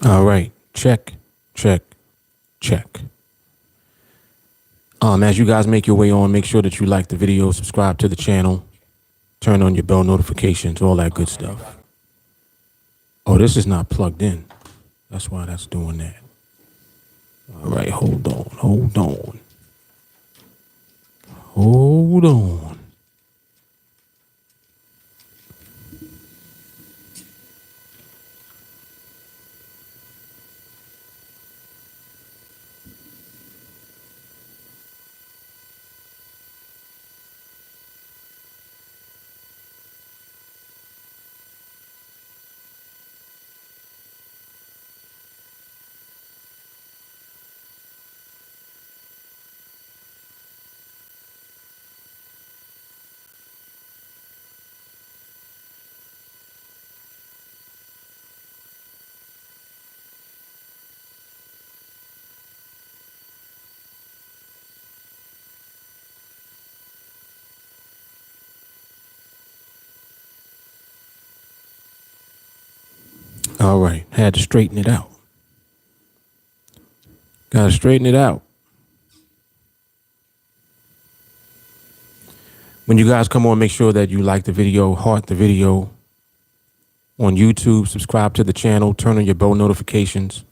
All right. Check, check, check. As you guys make your way on, make sure that you like the video, subscribe to the channel, turn on your bell notifications, all that good stuff. Oh, this is not plugged in. That's why that's doing that. All right, hold on, hold on. Hold on. All right, had to straighten it out. Got to straighten it out. When you guys come on, make sure that you like the video, heart the video on YouTube, subscribe to the channel, turn on your bell notifications,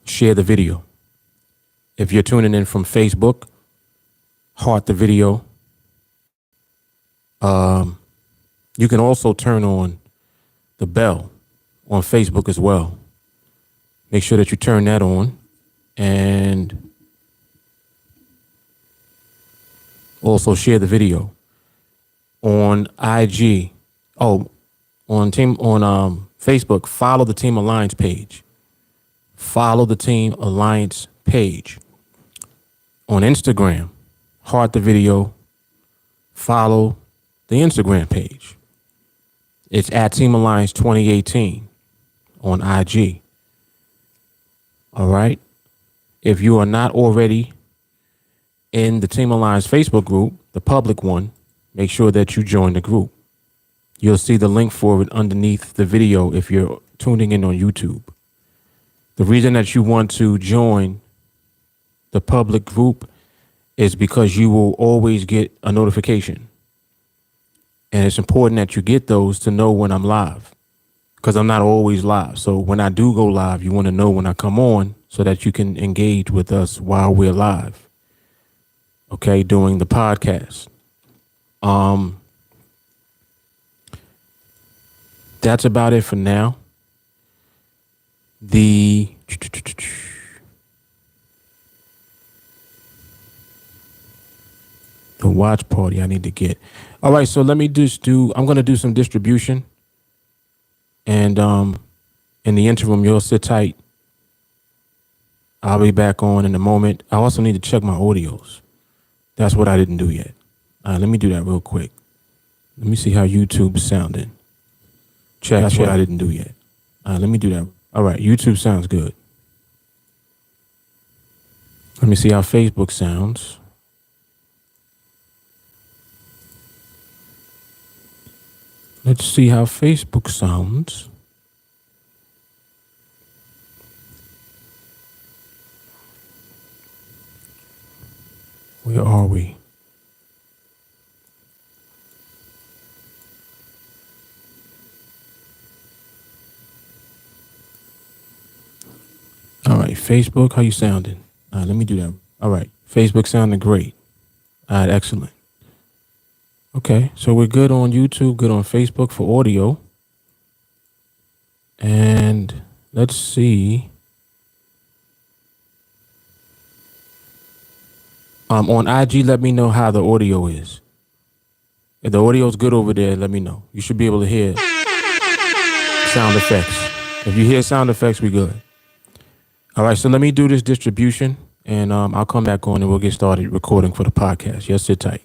share the video. If you're tuning in from Facebook, heart the video. You can also turn on the bell on Facebook as well. Make sure that you turn that on, and also share the video on IG. On Facebook, follow the TeamAlliance page. Follow the TeamAlliance page. On Instagram, heart the video, follow the Instagram page. It's at TeamAlliance 2018 on IG. All right. If you are not already in the TeamAlliance Facebook group, the public one, make sure that you join the group. You'll see the link for it underneath the video if you're tuning in on YouTube. The reason that you want to join the public group is because you will always get a notification. And it's important that you get those to know when I'm live, because I'm not always live. So when I do go live, you want to know when I come on so that you can engage with us while we're live. Okay, doing the podcast. That's about it for now. The watch party I need to get. All right, so let me I'm going to do some distribution. And in the interim, you'll sit tight. I'll be back on in a moment. I also need to check my audios. That's what I didn't do yet. Let me do that real quick. Let me see how YouTube's sounding. That's what I didn't do yet. Let me do that. All right, YouTube sounds good. Let me see how Facebook sounds. Let's see how Facebook sounds. Where are we? All right, Facebook, how you sounding? Let me do that. All right, Facebook sounding great. All right, excellent. Okay, so we're good on YouTube, good on Facebook for audio. And let's see. On IG, let me know how the audio is. If the audio is good over there, let me know. You should be able to hear sound effects. If you hear sound effects, we good. All right, so let me do this distribution, and I'll come back on and we'll get started recording for the podcast. Yes, sit tight.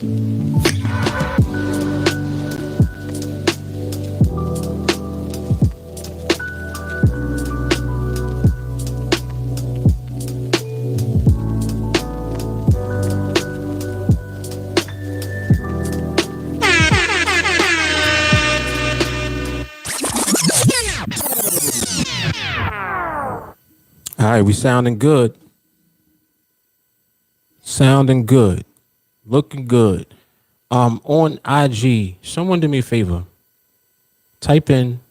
All right, we sounding good. Sounding good. Looking good. On IG, someone do me a favor. Type in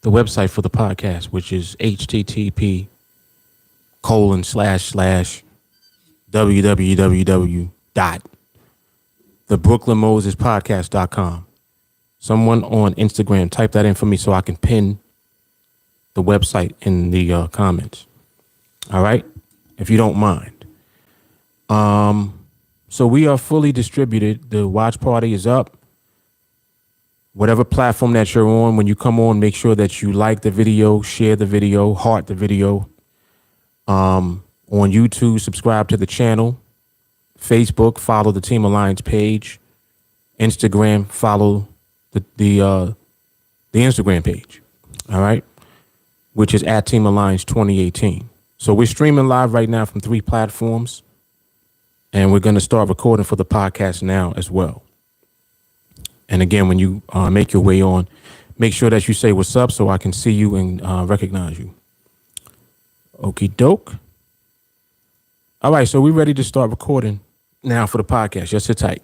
the website for the podcast, which is http://www.thebrooklynmosespodcast.com. Someone on Instagram, type that in for me so I can pin the website in the comments. All right, if you don't mind. So we are fully distributed. The watch party is up. Whatever platform that you're on, when you come on, make sure that you like the video, share the video, heart the video. On YouTube, subscribe to the channel. Facebook, follow the TeamAlliance page. Instagram, follow the Instagram page. All right, which is at TeamAlliance 2018. So we're streaming live right now from 3 platforms. And we're going to start recording for the podcast now as well. And again, when you make your way on, make sure that you say what's up so I can see you and recognize you. Okie doke. All right, so we're ready to start recording now for the podcast. Just sit tight.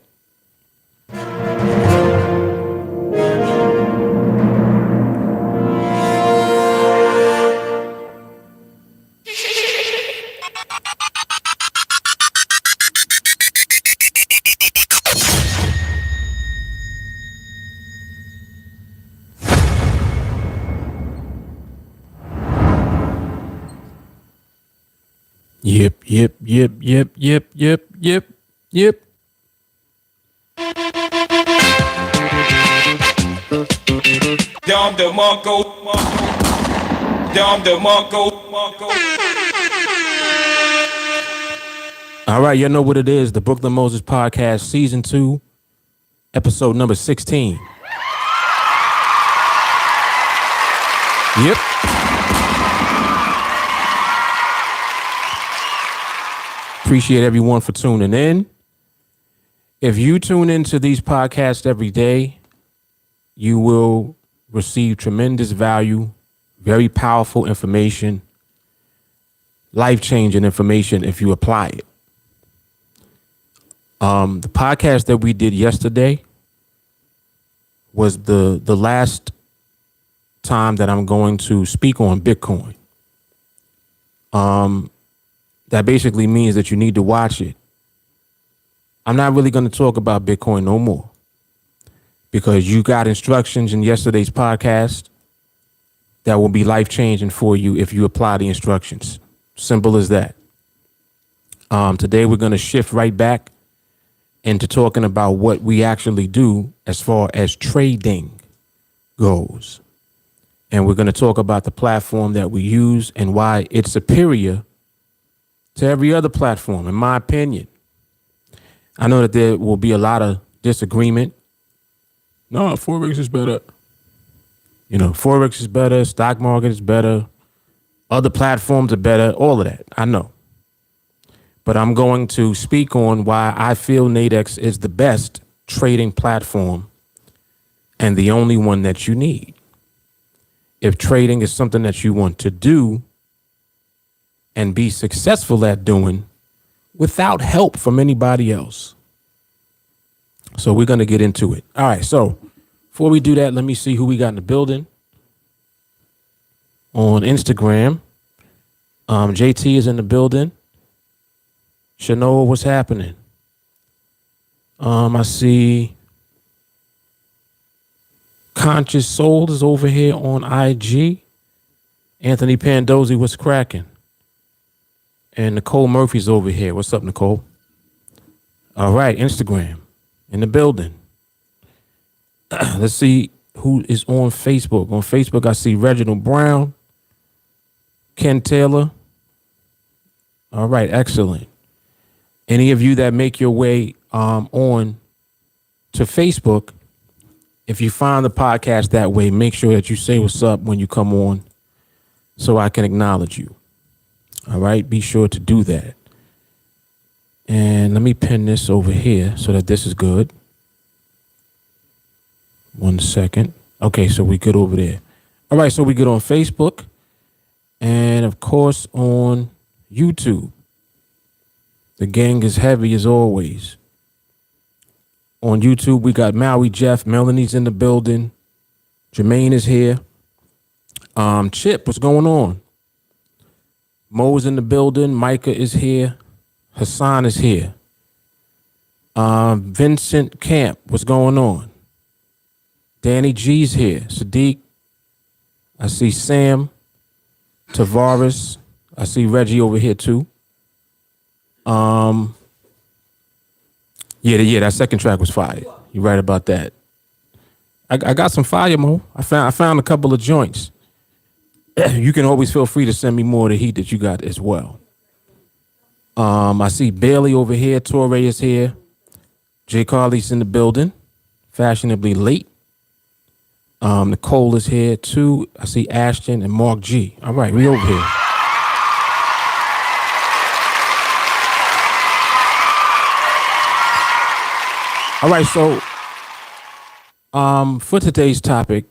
Yep. Dom de Marco. All right, you know what it is. The Brooklyn Moses Podcast, Season 2, Episode number 16. Yep. Appreciate everyone for tuning in. If you tune into these podcasts every day, you will receive tremendous value, very powerful information, life-changing information if you apply it. The podcast that we did yesterday was the last time that I'm going to speak on Bitcoin. That basically means that you need to watch it. I'm not really going to talk about Bitcoin no more because you got instructions in yesterday's podcast that will be life-changing for you if you apply the instructions. Simple as that. Today we're going to shift right back into talking about what we actually do as far as trading goes. And we're going to talk about the platform that we use and why it's superior to every other platform, in my opinion. I know that there will be a lot of disagreement. No, Forex is better. Forex is better. Stock market is better. Other platforms are better. All of that. I know. But I'm going to speak on why I feel NADEX is the best trading platform and the only one that you need. If trading is something that you want to do and be successful at doing without help from anybody else. So we're going to get into it. All right. So before we do that, let me see who we got in the building. On Instagram, JT is in the building. Shanoa, what's happening? I see Conscious Soul is over here on IG. Anthony Pandozzi, what's cracking? And Nicole Murphy's over here. What's up, Nicole? All right, Instagram in the building. Let's see who is on Facebook. On Facebook, I see Reginald Brown, Ken Taylor. All right, excellent. Any of you that make your way on to Facebook. If you find the podcast that way, make sure that you say what's up when you come on so I can acknowledge you. All right, be sure to do that. And let me pin this over here so that this is good. 1 second. Okay, so we good over there. All right, so we good on Facebook and, of course, on YouTube. The gang is heavy as always. On YouTube, we got Maui Jeff. Melanie's in the building. Jermaine is here. Chip, what's going on? Mo's in the building. Micah is here. Hassan is here. Vincent Camp, what's going on? Danny G's here. Sadiq. I see Sam. Tavares. I see Reggie over here too. Yeah, that second track was fire. You're right about that. I got some fire, Mo. I found a couple of joints. You can always feel free to send me more of the heat that you got as well. I see Bailey over here. Torre is here. Jay Carly's in the building. Fashionably late. Nicole is here too. I see Ashton and Mark G. All right, we over here. All right, so for today's topic,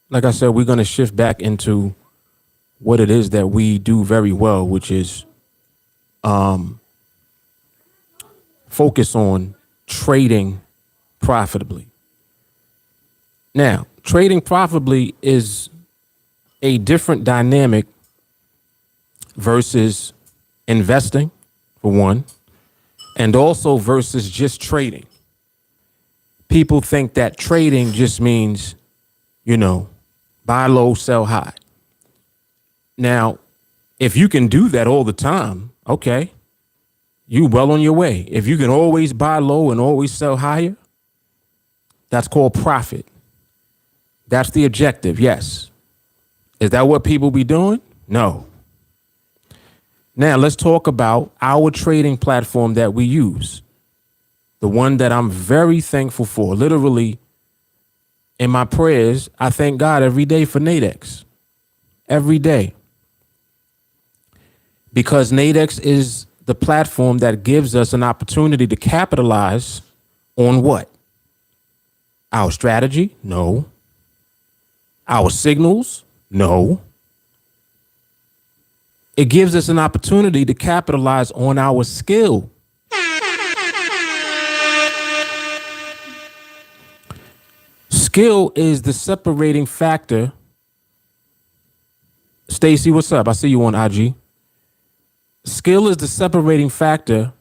like I said, we're going to shift back into what it is that we do very well, which is focus on trading profitably. Now, trading profitably is a different dynamic versus investing, for one, and also versus just trading. People think that trading just means, buy low, sell high. Now, if you can do that all the time, okay, you well on your way. If you can always buy low and always sell higher, that's called profit. That's the objective, yes. Is that what people be doing? No. Now, let's talk about our trading platform that we use. The one that I'm very thankful for. Literally, in my prayers, I thank God every day for NADEX. Every day. Because NADEX is the platform that gives us an opportunity to capitalize on what? Our strategy? No. Our signals? No. It gives us an opportunity to capitalize on our skill. Skill is the separating factor. Stacy, what's up? I see you on IG. Skill is the separating factor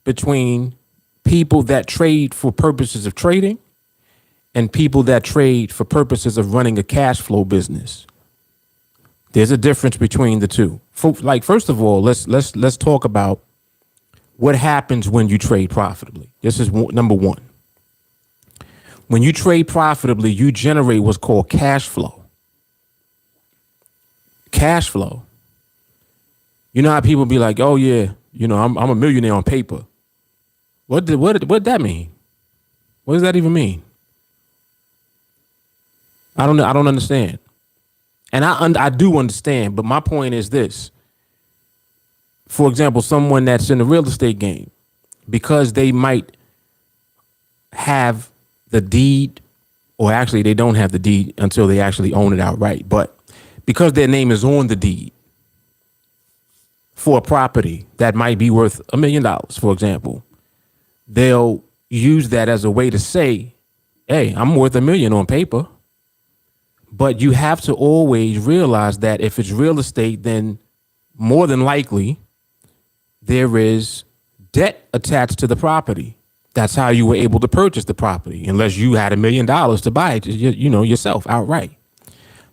between people that trade for purposes of trading and people that trade for purposes of running a cash flow business. There's a difference between the two. First of all, let's talk about what happens when you trade profitably. This is number one. When you trade profitably, you generate what's called cash flow. Cash flow. You know how people be like, "Oh yeah, I'm a millionaire on paper." What that mean? What does that even mean? I don't understand. And I do understand, but my point is this. For example, someone that's in the real estate game, because they might have the deed, or actually they don't have the deed until they actually own it outright. But because their name is on the deed for a property that might be worth $1 million, for example, they'll use that as a way to say, hey, I'm worth $1 million on paper. But you have to always realize that if it's real estate, then more than likely there is debt attached to the property. That's how you were able to purchase the property, unless you had $1 million to buy it, yourself outright.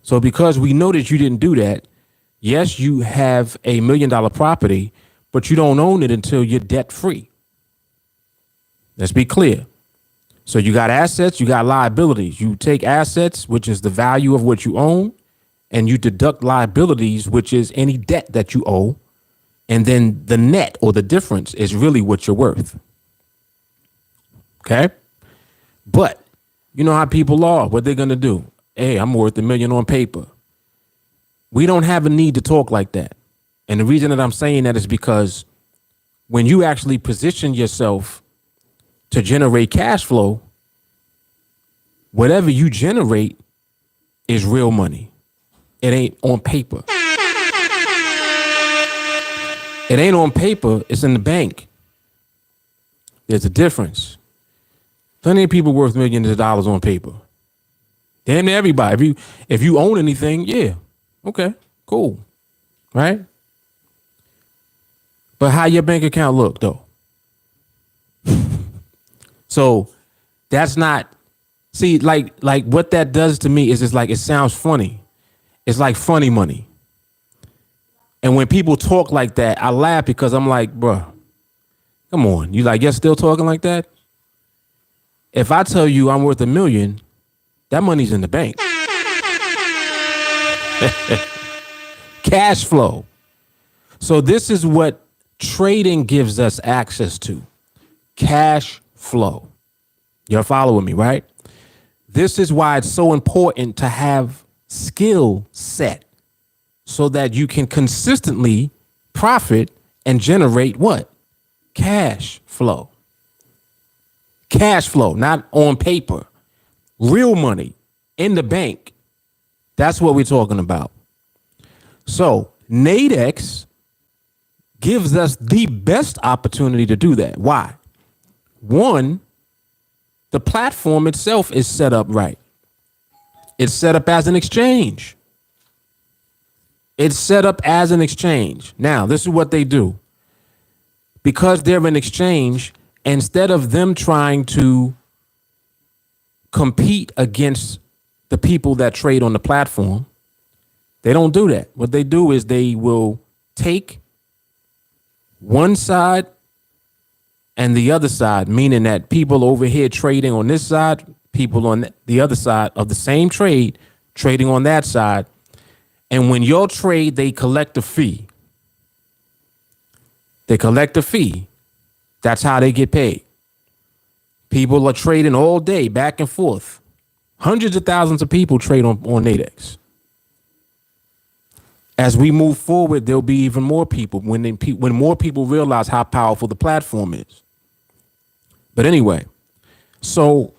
So because we know that you didn't do that, yes, you have a $1 million property, but you don't own it until you're debt free. Let's be clear. So you got assets, you got liabilities. You take assets, which is the value of what you own, and you deduct liabilities, which is any debt that you owe. And then the net or the difference is really what you're worth. Okay. But you know how people are, what they're going to do. Hey, I'm worth $1 million on paper. We don't have a need to talk like that. And the reason that I'm saying that is because when you actually position yourself to generate cash flow, whatever you generate is real money. It ain't on paper. It ain't on paper. It's in the bank. There's a difference. Plenty of people worth millions of dollars on paper. Damn near everybody. If you own anything, yeah. Okay, cool. Right? But how your bank account look though? So that's not, see, like what that does to me is it's like, it sounds funny. It's like funny money. And when people talk like that, I laugh because I'm like, bruh, come on. You like, you're still talking like that? If I tell you I'm worth $1 million, that money's in the bank. Cash flow. So this is what trading gives us access to. Cash flow. You're following me, right? This is why it's so important to have skill set so that you can consistently profit and generate what? Cash flow. Cash flow, not on paper. Real money in the bank. That's what we're talking about. So NADEX gives us the best opportunity to do that. Why? One, the platform itself is set up right. It's set up as an exchange. It's set up as an exchange. Now, this is what they do. Because they're an exchange, instead of them trying to compete against the people that trade on the platform, they don't do that. What they do is they will take one side and the other side, meaning that people over here trading on this side, people on the other side of the same trade trading on that side. And when your trade, they collect a fee. They collect a fee. That's how they get paid. People are trading all day back and forth. Hundreds of thousands of people trade on NADEX. As we move forward, there'll be even more people when more people realize how powerful the platform is. But anyway, so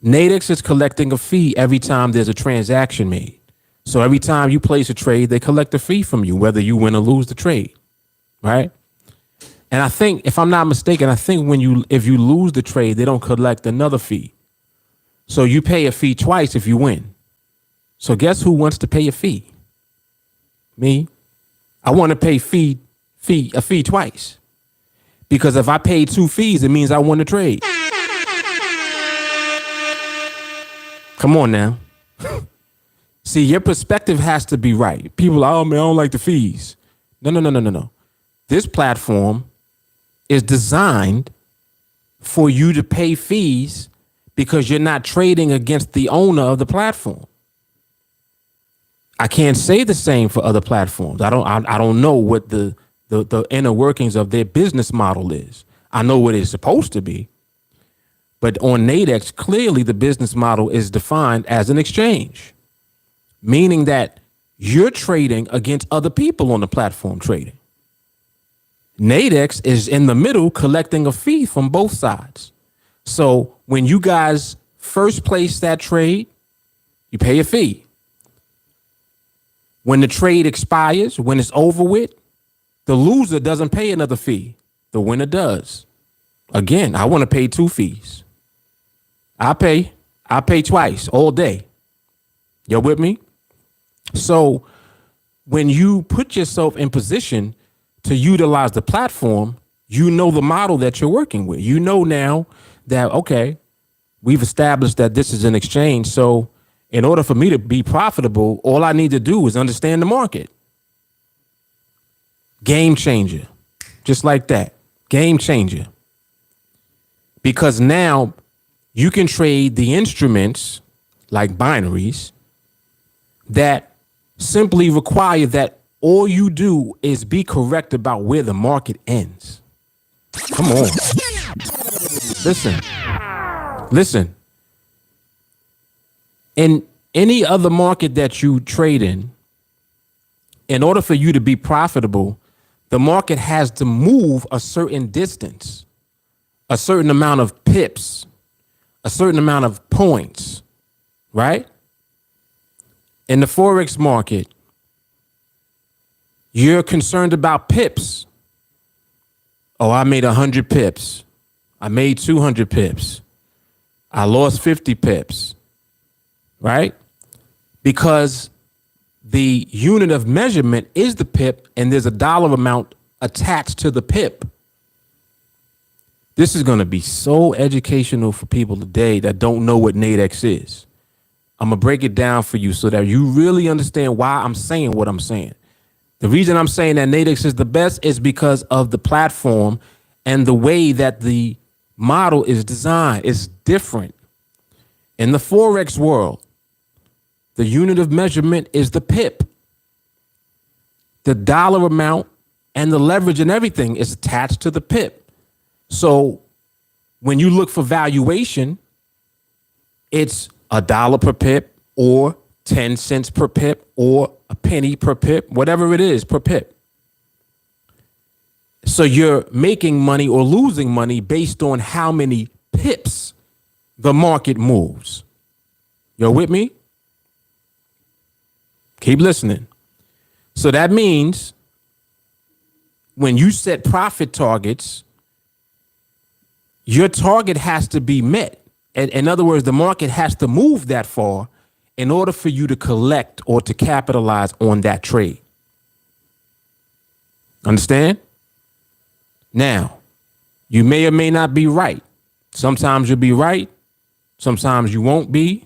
NADEX is collecting a fee every time there's a transaction made. So every time you place a trade, they collect a fee from you, whether you win or lose the trade, right? And I think, if I'm not mistaken, I think if you lose the trade, they don't collect another fee. So you pay a fee twice if you win. So guess who wants to pay a fee? Me. I want to pay a fee twice. Because if I pay 2 fees, it means I won the trade. Come on now. See, your perspective has to be right. People are, oh man, I don't like the fees. No. This platform is designed for you to pay fees because you're not trading against the owner of the platform. I can't say the same for other platforms. I don't know what the inner workings of their business model is. I know what it's supposed to be. But on NADEX, clearly the business model is defined as an exchange, meaning that you're trading against other people on the platform trading. NADEX is in the middle collecting a fee from both sides. So when you guys first place that trade, you pay a fee. When the trade expires, when it's over with, the loser doesn't pay another fee. The winner does. Again, I want to pay 2 fees. I pay twice all day. You're with me? So when you put yourself in position to utilize the platform, you know the model that you're working with. You know now that, okay, we've established that this is an exchange. So in order for me to be profitable, all I need to do is understand the market. Game changer. Just like that. Game changer. Because now you can trade the instruments like binaries that simply require that all you do is be correct about where the market ends. Come on. Listen. Listen. In any other market that you trade in order for you to be profitable, the market has to move a certain distance, a certain amount of pips, a certain amount of points, right? In the Forex market, you're concerned about pips. Oh, I made 100 pips. I made 200 pips. I lost 50 pips, right? Because the unit of measurement is the pip, and there's a dollar amount attached to the pip. This is going to be so educational for people today that don't know what NADEX is. I'm going to break it down for you so that you really understand why I'm saying what I'm saying. The reason I'm saying that NADEX is the best is because of the platform and the way that the model is designed. It's different. In the Forex world, the unit of measurement is the pip. The dollar amount and the leverage and everything is attached to the pip. So when you look for valuation, it's $1 per pip or 10 cents per pip or a penny per pip, whatever it is per pip. So you're making money or losing money based on how many pips the market moves. You're with me? Keep listening. So that means when you set profit targets, your target has to be met. In other words, the market has to move that far in order for you to collect or to capitalize on that trade. Understand? Now, you may or may not be right. Sometimes you'll be right. Sometimes you won't be.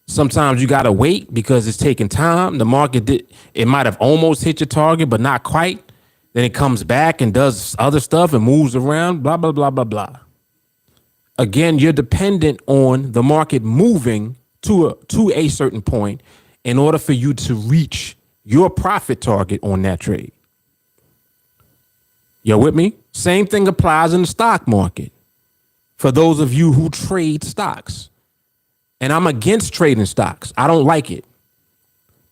Sometimes you got to wait because it's taking time. The market, it might have almost hit your target, but not quite. Then it comes back and does other stuff and moves around, blah, blah, blah, blah, blah. Again, you're dependent on the market moving to a certain point in order for you to reach your profit target on that trade. You're with me? Same thing applies in the stock market for those of you who trade stocks. And I'm against trading stocks. I don't like it.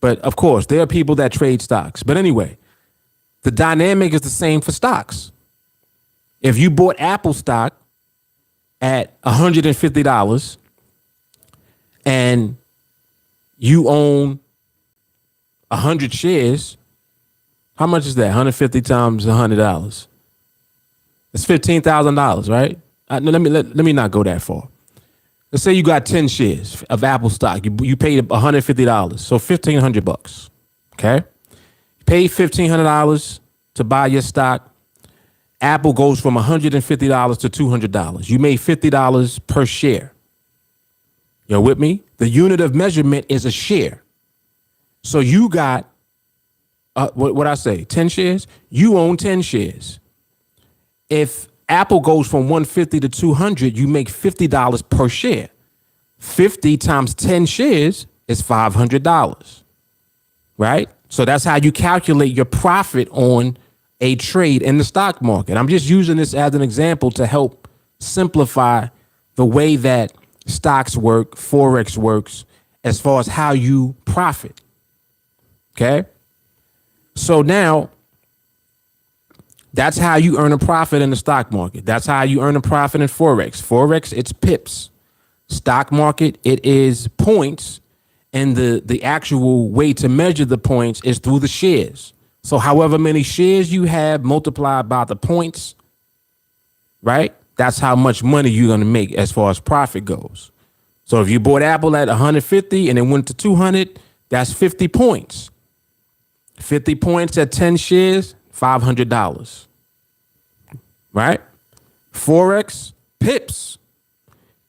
But of course, there are people that trade stocks. But anyway, the dynamic is the same for stocks. If you bought Apple stock at $150 and you own 100 shares, how much is that? 150 times $100. It's $15,000, right? Let me not go that far. Let's say you got 10 shares of Apple stock. You paid $150, so $1,500. Okay, you paid $1,500 to buy your stock. Apple goes from $150 to $200. You made $50 per share. You're with me? The unit of measurement is a share. So you got what I say, 10 shares. You own 10 shares. If Apple goes from 150 to 200, you make $50 per share. 50 times 10 shares is $500, right? So that's how you calculate your profit on a trade in the stock market. I'm just using this as an example to help simplify the way that stocks work, Forex works, as far as how you profit. Okay? So now, that's how you earn a profit in the stock market. That's how you earn a profit in Forex. Forex, it's pips. Stock market, it is points. And the actual way to measure the points is through the shares. So however many shares you have multiplied by the points, right? That's how much money you're going to make as far as profit goes. So if you bought Apple at 150 and it went to 200, that's 50 points. 50 points at 10 shares, $500. Right? Forex, pips.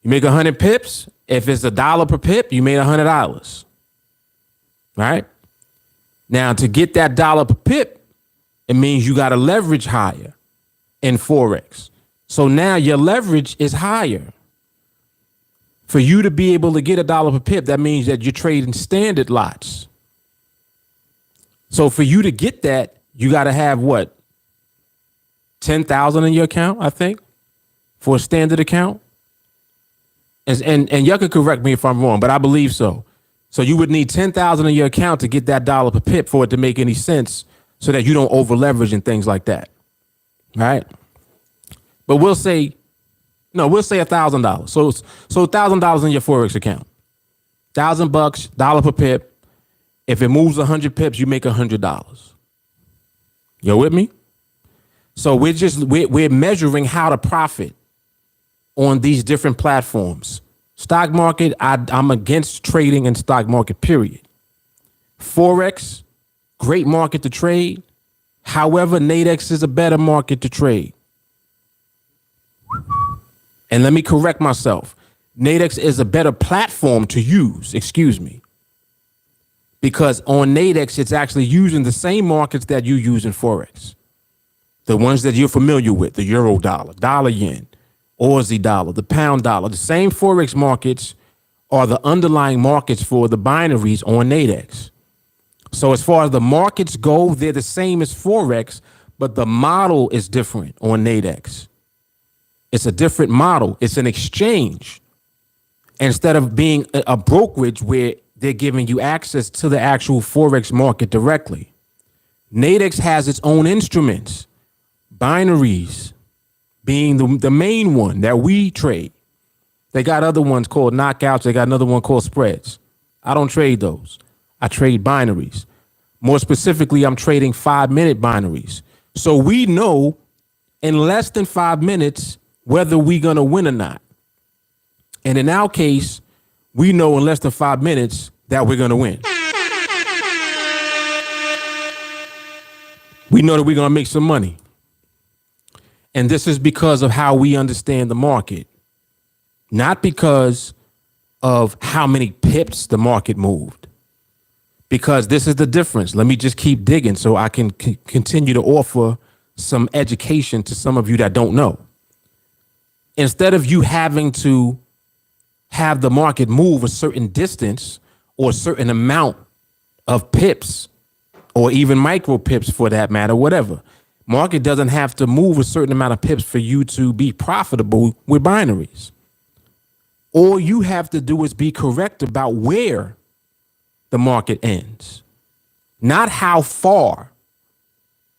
You make 100 pips. If it's $1 per pip, you made $100. Right? Now, to get that dollar per pip, it means you got to leverage higher in Forex. So now your leverage is higher. For you to be able to get $1 per pip, that means that you're trading standard lots. So for you to get that, you got to have what? 10,000 in your account, I think, for a standard account. And y'all can correct me if I'm wrong, but I believe so. So you would need 10,000 in your account to get that dollar per pip for it to make any sense, so that you don't over leverage and things like that. Right? But we'll say $1,000. So $1,000 in your Forex account. $1,000, dollar per pip. If it moves 100 pips, you make $100. You with me? So we're measuring how to profit on these different platforms. Stock market, I'm against trading in stock market, period. Forex, great market to trade. However, NADEX is a better market to trade. And let me correct myself. NADEX is a better platform to use, because on NADEX, it's actually using the same markets that you use in Forex. The ones that you're familiar with, the euro dollar, dollar yen, Aussie dollar, the pound dollar. The same Forex markets are the underlying markets for the binaries on NADEX. So as far as the markets go, they're the same as Forex, but the model is different on NADEX. It's a different model. It's an exchange. Instead of being a brokerage where they're giving you access to the actual Forex market directly. NADEX has its own instruments. Binaries being the main one that we trade. They got other ones called knockouts. They got another one called spreads. I don't trade those. I trade binaries. More specifically, I'm trading 5-minute binaries. So we know in less than 5 minutes whether we're going to win or not. And in our case, we know in less than 5 minutes that we're going to win. We know that we're going to make some money. And this is because of how we understand the market, not because of how many pips the market moved. Because this is the difference. Let me just keep digging so I can continue to offer some education to some of you that don't know. Instead of you having to have the market move a certain distance or a certain amount of pips, or even micro pips for that matter, whatever. Market doesn't have to move a certain amount of pips for you to be profitable with binaries. All you have to do is be correct about where the market ends, not how far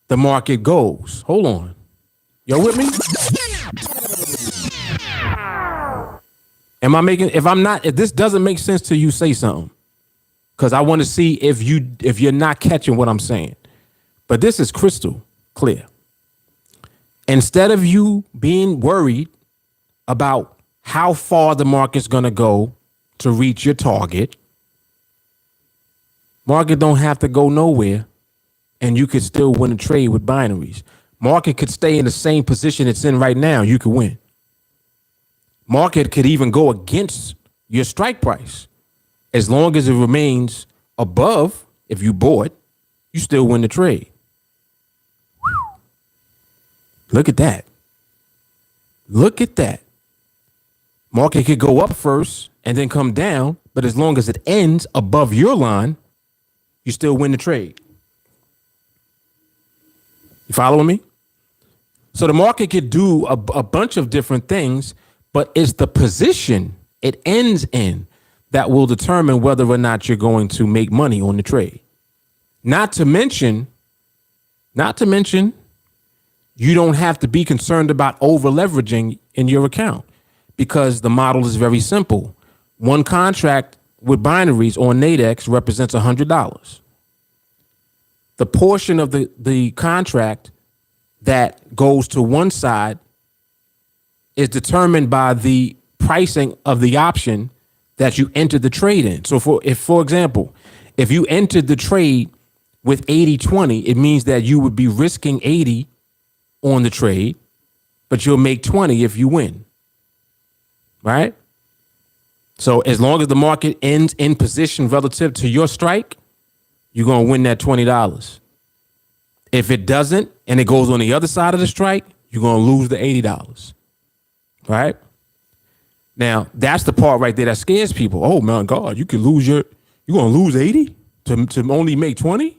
the market goes. Hold on. Y'all with me? If this doesn't make sense to you, say something. Because I want to see if you're not catching what I'm saying. But this is crystal clear. Instead of you being worried about how far the market's going to go to reach your target, market don't have to go nowhere, and you could still win a trade with binaries. Market could stay in the same position it's in right now. You could win. Market could even go against your strike price. As long as it remains above, if you bought, you still win the trade. Look at that. Look at that. Market could go up first and then come down, but as long as it ends above your line, you still win the trade. You following me? So the market could do a bunch of different things, but it's the position it ends in that will determine whether or not you're going to make money on the trade. Not to mention, you don't have to be concerned about over leveraging in your account, because the model is very simple. One contract with binaries on NADEX represents $100. The portion of the contract that goes to one side is determined by the pricing of the option that you entered the trade in. So for example, if you entered the trade with 80-20, it means that you would be risking 80 on the trade, but you'll make 20 if you win. Right? So as long as the market ends in position relative to your strike, you're going to win that $20. If it doesn't, and it goes on the other side of the strike, you're going to lose the $80. Right? Now, that's the part right there that scares people. Oh, my God, you're going to lose 80 to only make 20?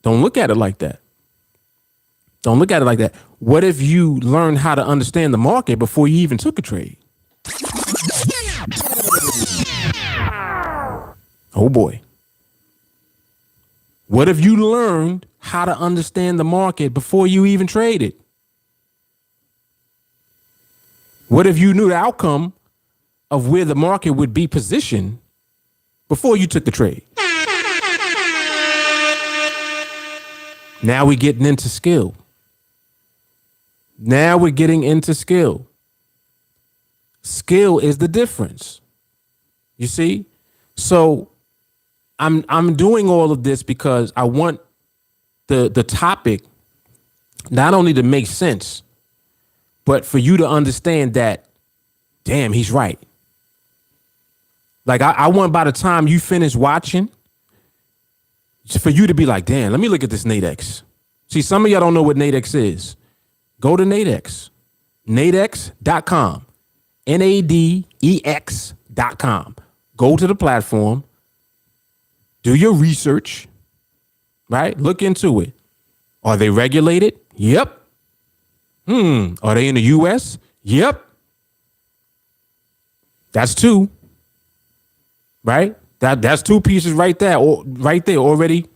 Don't look at it like that. Don't look at it like that. What if you learned how to understand the market before you even took a trade? Oh boy. What if you learned how to understand the market before you even traded? What if you knew the outcome of where the market would be positioned before you took the trade? Now we're getting into skill. Now we're getting into skill. Skill is the difference. You see? So I'm doing all of this because I want the topic not only to make sense, but for you to understand that, damn, he's right. Like I want by the time you finish watching, for you to be like, damn, let me look at this NADEX. See, some of y'all don't know what NADEX is. Go to NADEX, nadex.com, NADEX.com. Go to the platform, do your research, right? Look into it. Are they regulated? Yep. Are they in the US? Yep. That's two, right? That's two pieces right there, already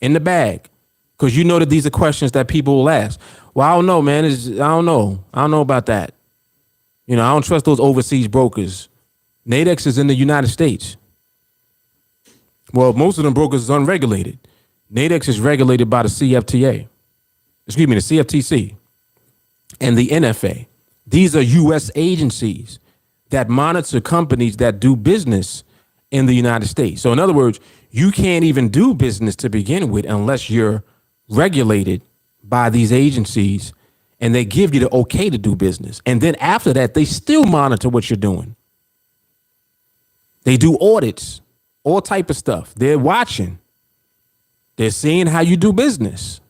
in the bag. Because you know that these are questions that people will ask. Well, I don't know, man. I don't know. I don't know about that. You know, I don't trust those overseas brokers. NADEX is in the United States. Well, most of them brokers is unregulated. NADEX is regulated by the CFTA. Excuse me, the CFTC and the NFA. These are U.S. agencies that monitor companies that do business in the United States. So in other words, you can't even do business to begin with unless you're regulated by these agencies and they give you the okay to do business. And then after that, they still monitor what you're doing. They do audits, all type of stuff. They're watching. They're seeing how you do business.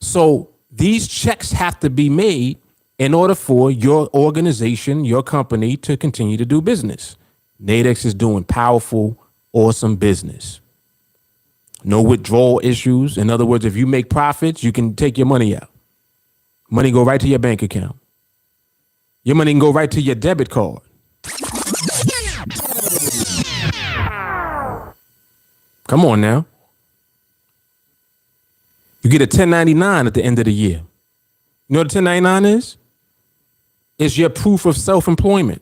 So these checks have to be made in order for your organization, your company to continue to do business. NADEX is doing powerful, awesome business. No withdrawal issues. In other words, if you make profits, you can take your money out. Money go right to your bank account. Your money can go right to your debit card. Come on now. You get a 1099 at the end of the year. You know what a 1099 is? It's your proof of self-employment.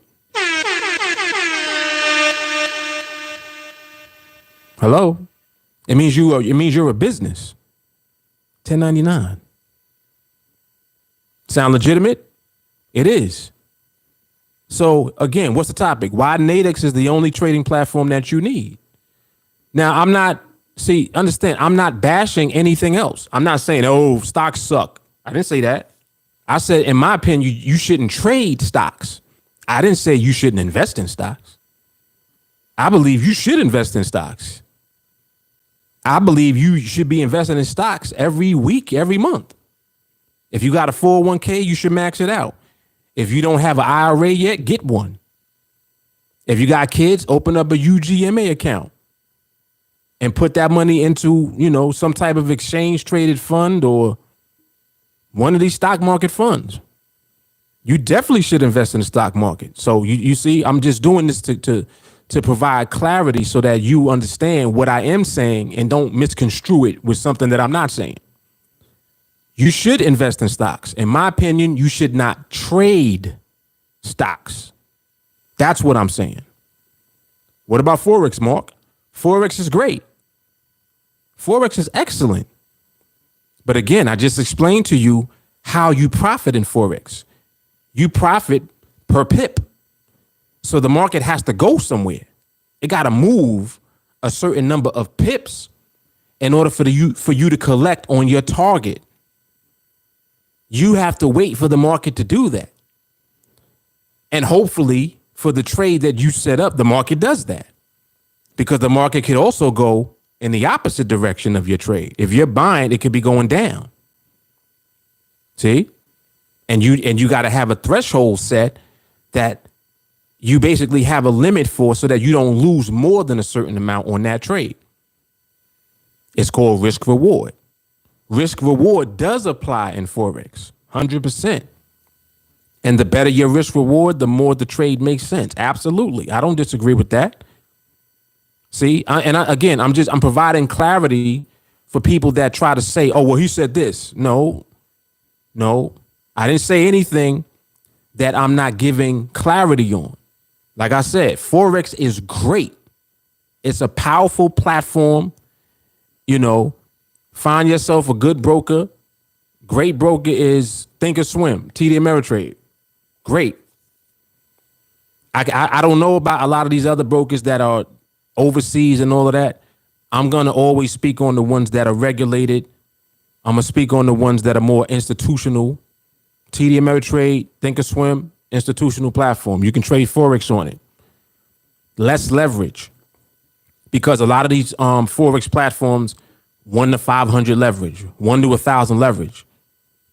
Hello? It means you're a business. 1099. Sound legitimate? It is. So again, what's the topic? Why NADEX is the only trading platform that you need. Now, understand, I'm not bashing anything else. I'm not saying, oh, stocks suck. I didn't say that. I said, in my opinion, you shouldn't trade stocks. I didn't say you shouldn't invest in stocks. I believe you should invest in stocks. I believe you should be investing in stocks every week, every month. If you got a 401k, you should max it out. If you don't have an IRA yet, get one. If you got kids, open up a UGMA account and put that money into, some type of exchange traded fund or one of these stock market funds. You definitely should invest in the stock market. So you see, I'm just doing this to provide clarity so that you understand what I am saying and don't misconstrue it with something that I'm not saying. You should invest in stocks. In my opinion, you should not trade stocks. That's what I'm saying. What about Forex, Mark? Forex is great. Forex is excellent. But again, I just explained to you how you profit in Forex. You profit per pip. So the market has to go somewhere. It got to move a certain number of pips in order for you to collect on your target. You have to wait for the market to do that. And hopefully for the trade that you set up, the market does that. Because the market could also go in the opposite direction of your trade. If you're buying, it could be going down. See? And you got to have a threshold set that you basically have a limit for so that you don't lose more than a certain amount on that trade. It's called risk reward. Risk reward does apply in Forex, 100%. And the better your risk reward, the more the trade makes sense. Absolutely. I don't disagree with that. See, again, I'm providing clarity for people that try to say, oh, well, he said this. No, I didn't say anything that I'm not giving clarity on. Like I said, Forex is great. It's a powerful platform. Find yourself a good broker. Great broker is Thinkorswim, TD Ameritrade. Great. I don't know about a lot of these other brokers that are overseas and all of that. I'm going to always speak on the ones that are regulated. I'm going to speak on the ones that are more institutional. TD Ameritrade, Thinkorswim, institutional platform. You can trade Forex on it. Less leverage. Because a lot of these Forex platforms, 1 to 500 leverage, 1 to 1,000 leverage.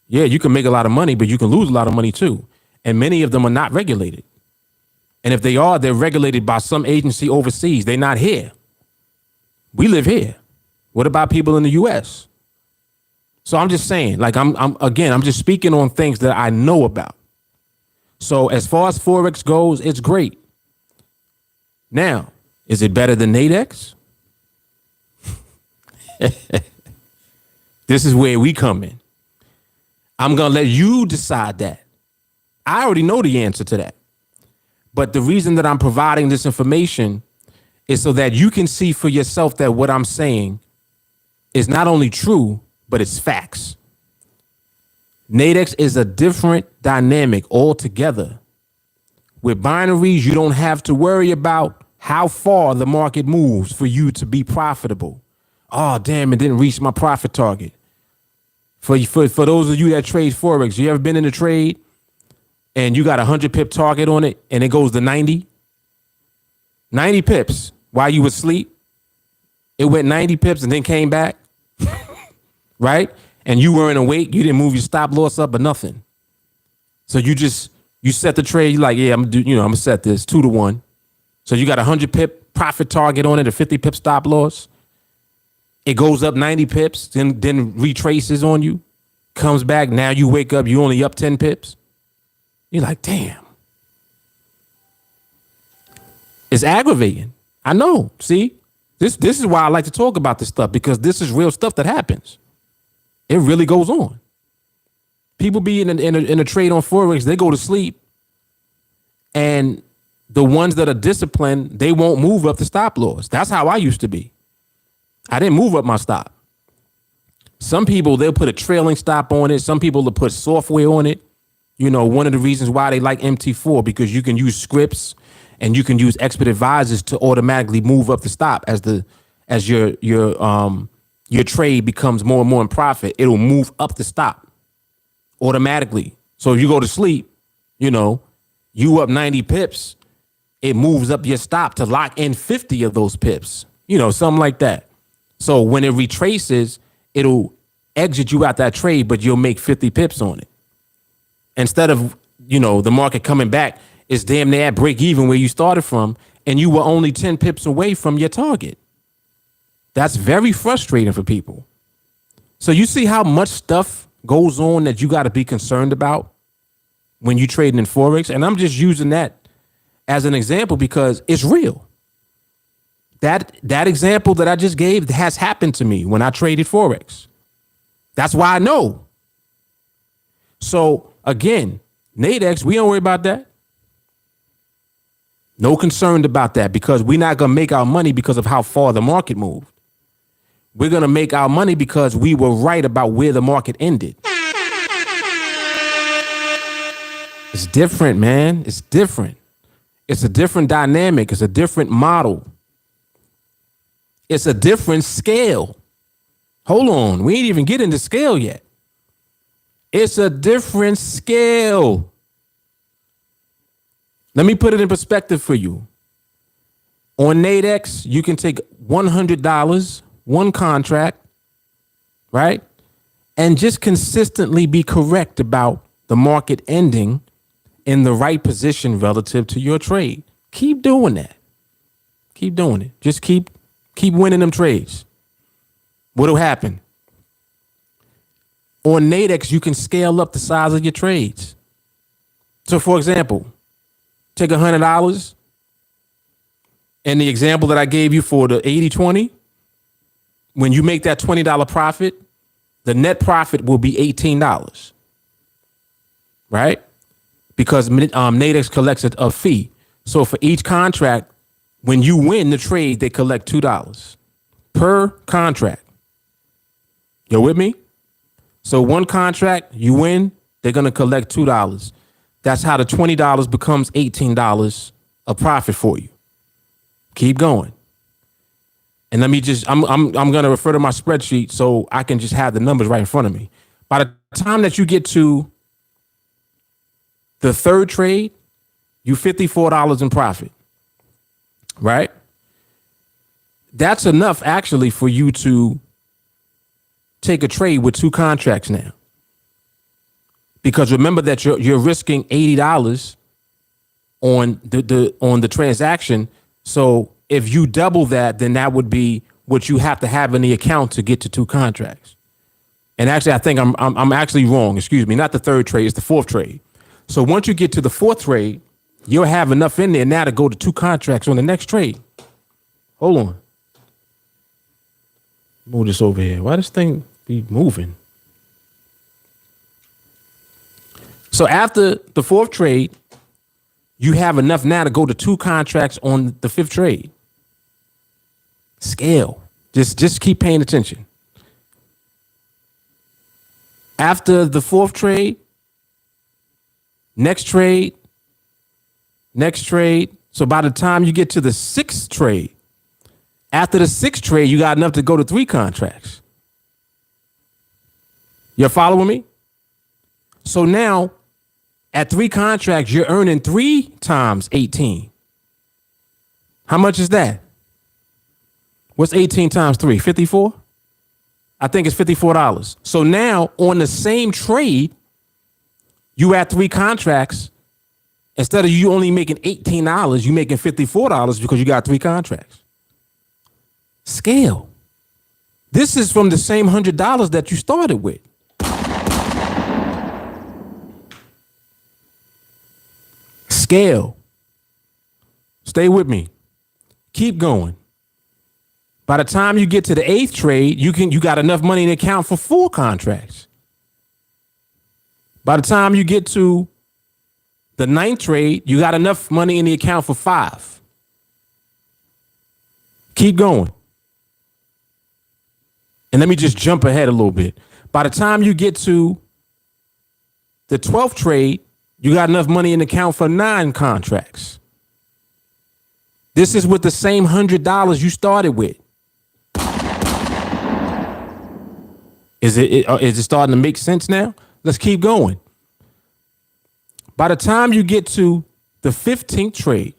Yeah, you can make a lot of money, but you can lose a lot of money too. And many of them are not regulated. And if they are, they're regulated by some agency overseas. They're not here. We live here. What about people in the US? So I'm just saying, like, I'm just speaking on things that I know about. So as far as Forex goes, it's great. Now, is it better than NADEX? This is where we come in. I'm going to let you decide that. I already know the answer to that. But the reason that I'm providing this information is so that you can see for yourself that what I'm saying is not only true, but it's facts. NADEX is a different dynamic altogether. With binaries, you don't have to worry about how far the market moves for you to be profitable. Oh, damn, it didn't reach my profit target. For those of you that trade Forex, you ever been in a trade and you got a 100 pip target on it and it goes to 90? 90 pips while you was asleep. It went 90 pips and then came back. Right? And you weren't awake. You didn't move your stop loss up or nothing. So you set the trade. You're like, yeah, I'm gonna set this 2 to 1. So you got a 100 pip profit target on it, a 50 pip stop loss. It goes up 90 pips, then retraces on you, comes back. Now you wake up, you only up 10 pips. You're like, damn. It's aggravating. I know. See, this is why I like to talk about this stuff, because this is real stuff that happens. It really goes on. People be in a trade on Forex, they go to sleep, and the ones that are disciplined, they won't move up the stop loss. That's how I used to be. I didn't move up my stop. Some people, they'll put a trailing stop on it. Some people will put software on it. One of the reasons why they like MT4, because you can use scripts and you can use expert advisors to automatically move up the stop as your trade becomes more and more in profit. It'll move up the stop automatically. So if you go to sleep, you up 90 pips, it moves up your stop to lock in 50 of those pips, something like that. So when it retraces, it'll exit you out that trade, but you'll make 50 pips on it. Instead of, the market coming back, it's damn near at break even where you started from, and you were only 10 pips away from your target. That's very frustrating for people. So you see how much stuff goes on that you got to be concerned about when you trading in Forex. And I'm just using that as an example because it's real. That example that I just gave has happened to me when I traded Forex. That's why I know. So again, NADEX, we don't worry about that. No concern about that, because we're not going to make our money because of how far the market moved. We're going to make our money because we were right about where the market ended. It's different, man. It's different. It's a different dynamic. It's a different model. It's a different scale. Hold on. We ain't even getting the scale yet. It's a different scale. Let me put it in perspective for you. On NADEX, you can take $100, one contract, right? And just consistently be correct about the market ending in the right position relative to your trade. Keep doing that. Keep doing it. Just keep winning them trades. What'll happen? On NADEX, you can scale up the size of your trades. So for example, take $100 and the example that I gave you for the 80-20, when you make that $20 profit, the net profit will be $18, right? Because NADEX collects a fee. So for each contract, when you win the trade, they collect $2 per contract. You're with me? So one contract, you win, they're going to collect $2. That's how the $20 becomes $18 a profit for you. Keep going. And let me just, I'm going to refer to my spreadsheet so I can just have the numbers right in front of me. By the time that you get to the third trade, you $54 in profit, right? That's enough actually for you to take a trade with two contracts now. Because remember that you're risking $80 on the transaction. So if you double that, then that would be what you have to have in the account to get to two contracts. And actually, I think I'm actually wrong. Excuse me, not the third trade, it's the fourth trade. So once you get to the fourth trade, you'll have enough in there now to go to two contracts on the next trade. Hold on. Move this over here. Why this thing be moving? So after the fourth trade, you have enough now to go to two contracts on the fifth trade. Scale. Just keep paying attention. After the fourth trade, next trade. So by the time you get to the sixth trade, after the sixth trade, you got enough to go to three contracts. You're following me? So now at three contracts, you're earning 3 times 18. How much is that? What's 18 times 3? 54? I think it's $54. So now on the same trade, you at three contracts. Instead of you only making $18, you making $54 because you got three contracts. Scale. This is from the same $100 that you started with. Scale. Stay with me. Keep going. By the time you get to the eighth trade, you got enough money in the account for 4 contracts. By the time you get to the ninth trade, you got enough money in the account for 5. Keep going. And let me just jump ahead a little bit. By the time you get to the 12th trade, you got enough money in the account for 9 contracts. This is with the same $100 you started with. Is it starting to make sense now? Let's keep going. By the time you get to the 15th trade,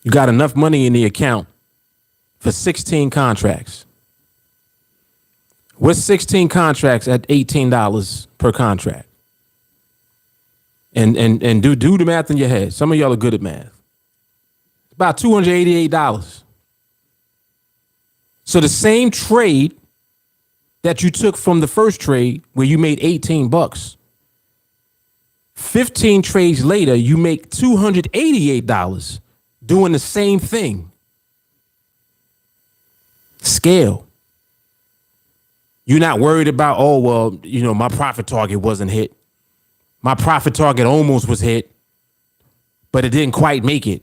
you got enough money in the account for 16 contracts. What's 16 contracts at $18 per contract? And do the math in your head. Some of y'all are good at math. About $288. So the same trade that you took from the first trade where you made $18, 15 trades later, you make $288 doing the same thing. Scale. You're not worried about, oh, well, my profit target wasn't hit. My profit target almost was hit, but it didn't quite make it.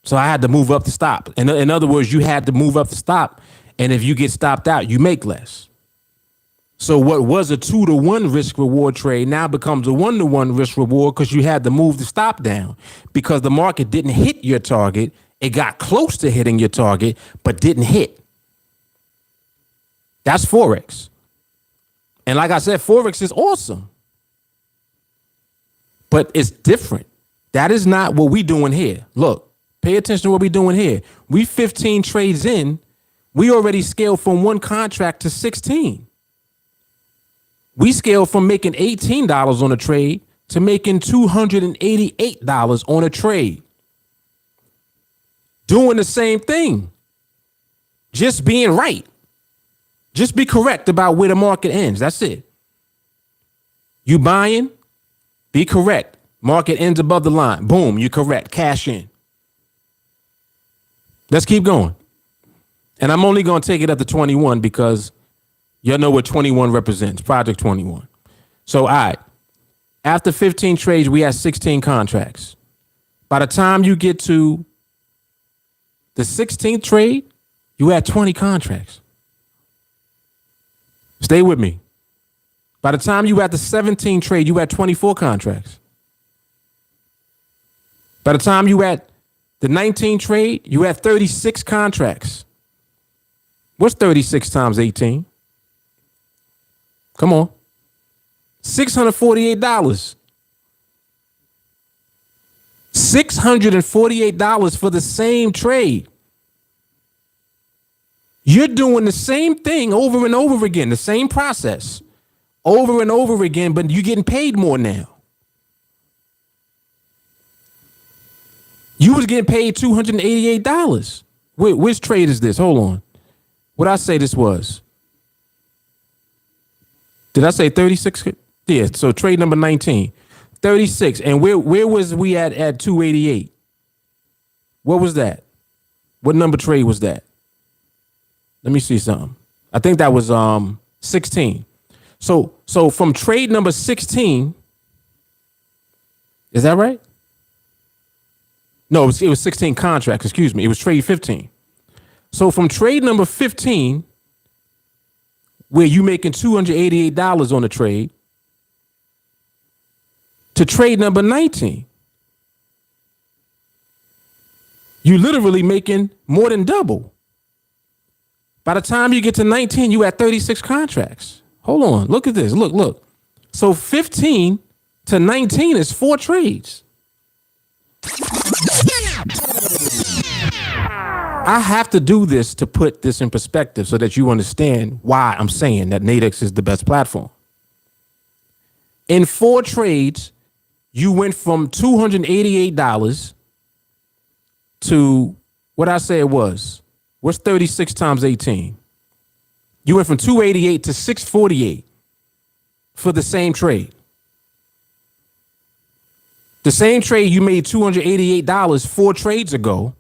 So I had to move up the stop. In other words, you had to move up the stop. And if you get stopped out, you make less. So what was a 2-to-1 risk reward trade now becomes a 1-to-1 risk reward because you had to move the stop down because the market didn't hit your target. It got close to hitting your target, but didn't hit. That's Forex. And like I said, Forex is awesome. But it's different. That is not what we're doing here. Look, pay attention to what we're doing here. We 15 trades in. We already scaled from 1 contract to 16. We scaled from making $18 on a trade to making $288 on a trade. Doing the same thing. Just being right. Just be correct about where the market ends. That's it. You buying, be correct. Market ends above the line. Boom, you're correct. Cash in. Let's keep going. And I'm only going to take it up to 21 because y'all know what 21 represents, Project 21. So, all right. After 15 trades, we had 16 contracts. By the time you get to the 16th trade, you had 20 contracts. Stay with me. By the time you had the 17th trade, you had 24 contracts. By the time you had the 19th trade, you had 36 contracts. What's 36 times 18? Come on. $648. $648 for the same trade. You're doing the same thing over and over again, the same process over and over again, but you're getting paid more now. You was getting paid $288. Which trade is this? Hold on. What did I say this was? Did I say 36? Yeah, so trade number 19. 36. And where was we at 288? What was that? What number trade was that? Let me see something. I think that was 16. So from trade number 16, is that right? No, it was 16 contracts, excuse me. It was trade 15. So from trade number 15, where you making $288 on the trade, to trade number 19, you literally making more than double. By the time you get to 19, you at 36 contracts. Hold on, look at this, look. So 15 to 19 is 4 trades. I have to do this to put this in perspective so that you understand why I'm saying that NADEX is the best platform. In 4 trades, you went from $288 to what I say it was. What's 36 times 18? You went from 288 to 648 for the same trade. The same trade you made $288 4 trades ago,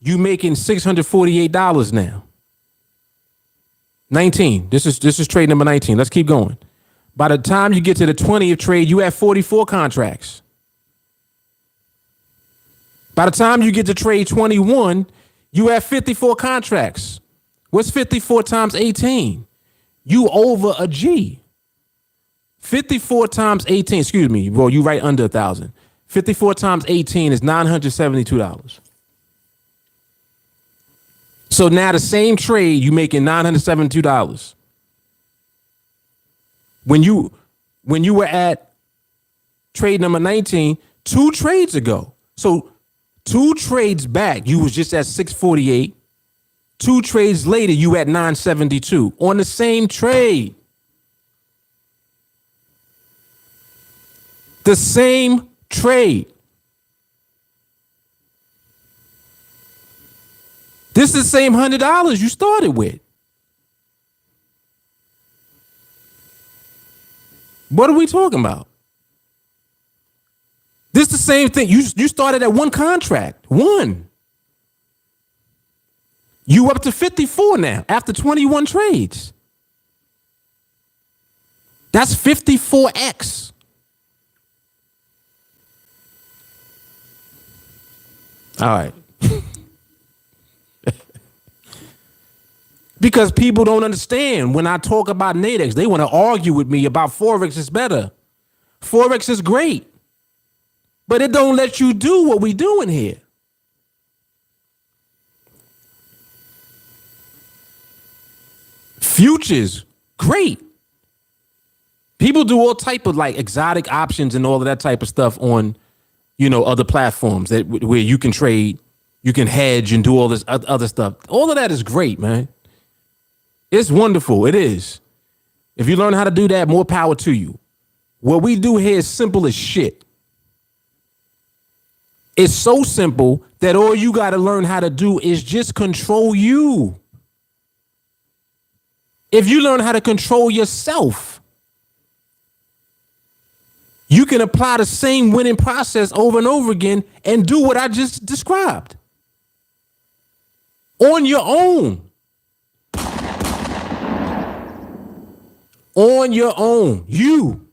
you making $648 now. 19. This is trade number 19. Let's keep going. By the time you get to the 20th trade, you have 44 contracts. By the time you get to trade 21, you have 54 contracts. What's 54 times 18? You over a G. 54 times 18, excuse me, bro, you right under 1,000. 54 times 18 is $972. So now the same trade, you making $972. When you were at trade number 19, 2 trades ago. So 2 trades back, you was just at 648. 2 trades later, you at 972 on the same trade. The same trade. This is the same $100 you started with. What are we talking about? This is the same thing. You started at 1 contract. 1. You up to 54 now after 21 trades. That's 54x. All right. Because people don't understand when I talk about NADEX. They want to argue with me about Forex is better. Forex is great. But it don't let you do what we doing here. Futures, great. People do all type of like exotic options and all of that type of stuff on, other platforms where you can trade, you can hedge and do all this other stuff. All of that is great, man. It's wonderful. It is. If you learn how to do that, more power to you. What we do here is simple as shit. It's so simple that all you got to learn how to do is just control you. If you learn how to control yourself, you can apply the same winning process over and over again and do what I just described on your own. On your own. You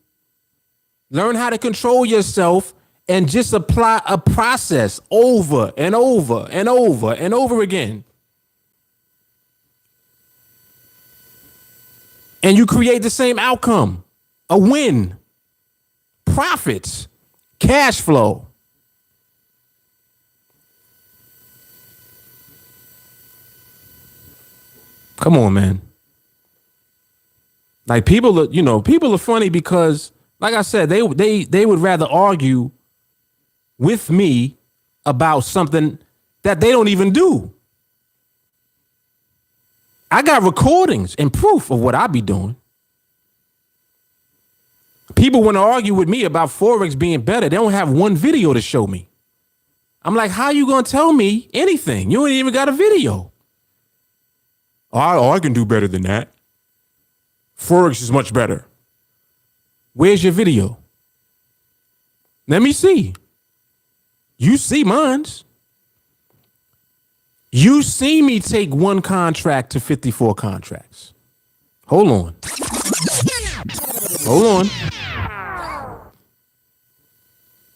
learn how to control yourself and just apply a process over and over and over and over again. And you create the same outcome, a win, profits, cash flow. Come on, man. Like people are funny because, like I said, they would rather argue with me about something that they don't even do. I got recordings and proof of what I be doing. People want to argue with me about Forex being better. They don't have one video to show me. I'm like, how you going to tell me anything? You ain't even got a video. I can do better than that. Forex is much better. Where's your video? Let me see. You see mine's. You see me take one contract to 54 contracts. Hold on. Hold on.